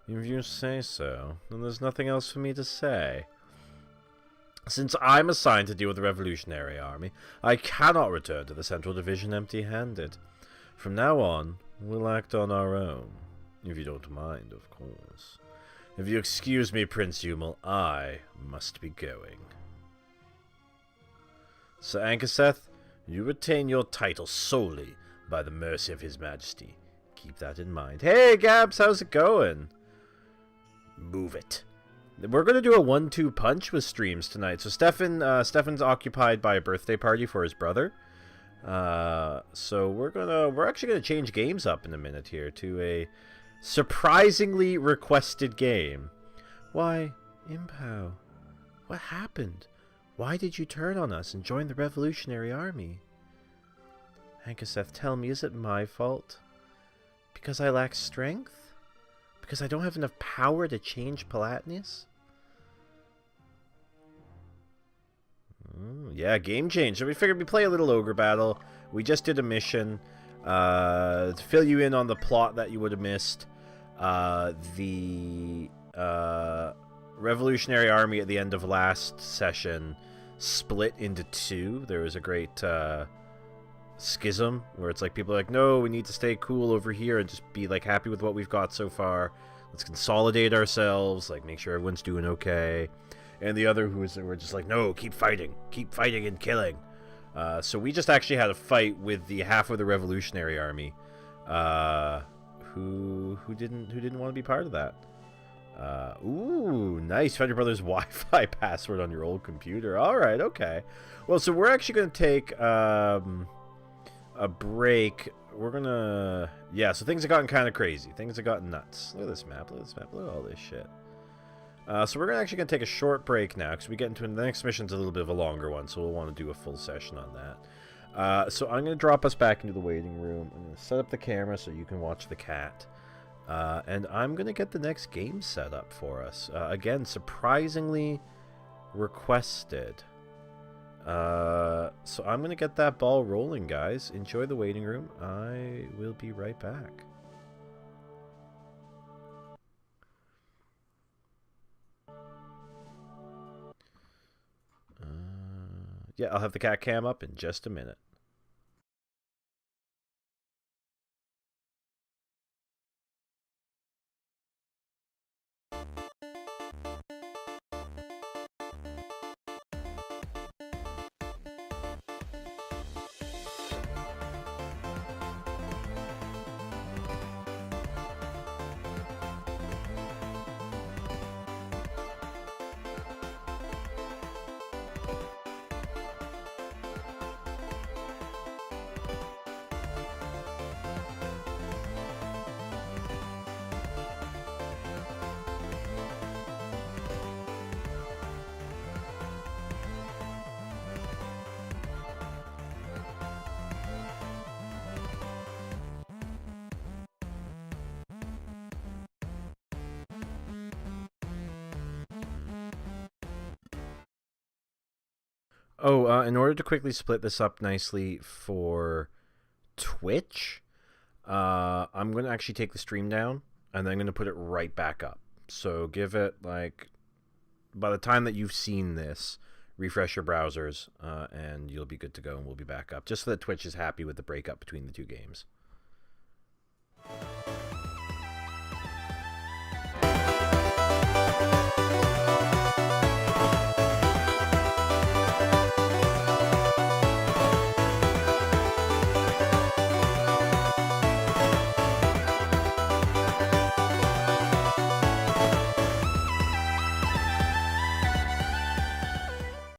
If you say so, then there's nothing else for me to say. Since I'm assigned to deal with the Revolutionary Army, I cannot return to the Central Division empty-handed. From now on, we'll act on our own. If you don't mind, of course. If you excuse me, Prince Yumel, I must be going. Sir Ankeseth, you retain your title solely by the mercy of His Majesty. Keep that in mind. Hey, Gabs, how's it going? Move it. We're going to do a 1-2 punch with streams tonight. So Stefan's occupied by a birthday party for his brother. So we're actually going to change games up in a minute here to a surprisingly requested game. Why, Impao, what happened? Why did you turn on us and join the Revolutionary Army? Ankeseth, tell me, is it my fault? Because I lack strength? Because I don't have enough power to change Palatinius? Yeah, game change. So we figured we'd play a little Ogre battle. We just did a mission to fill you in on the plot that you would have missed. The Revolutionary Army at the end of last session split into two. There was a great schism where it's like people are like, no, we need to stay cool over here and just be like happy with what we've got so far. Let's consolidate ourselves, like make sure everyone's doing okay. And the other were just like, no, keep fighting and killing. So we just actually had a fight with the half of the Revolutionary Army, who didn't want to be part of that. Ooh, nice. Found your brother's Wi-Fi password on your old computer. All right, okay. Well, so we're actually going to take a break. We're going to... Yeah, so things have gotten kind of crazy. Things have gotten nuts. Look at this map. Look at this map. Look at all this shit. So we're actually going to take a short break now, because we get into the next mission's a little bit of a longer one, so we'll want to do a full session on that. So I'm going to drop us back into the waiting room. I'm going to set up the camera so you can watch the cat. And I'm going to get the next game set up for us. Again, surprisingly requested. So I'm going to get that ball rolling, guys. Enjoy the waiting room. I will be right back. Yeah, I'll have the cat cam up in just a minute. Oh, in order to quickly split this up nicely for Twitch, I'm going to actually take the stream down, and then I'm going to put it right back up. So give it, like, by the time that you've seen this, refresh your browsers, and you'll be good to go, and we'll be back up. Just so that Twitch is happy with the breakup between the two games.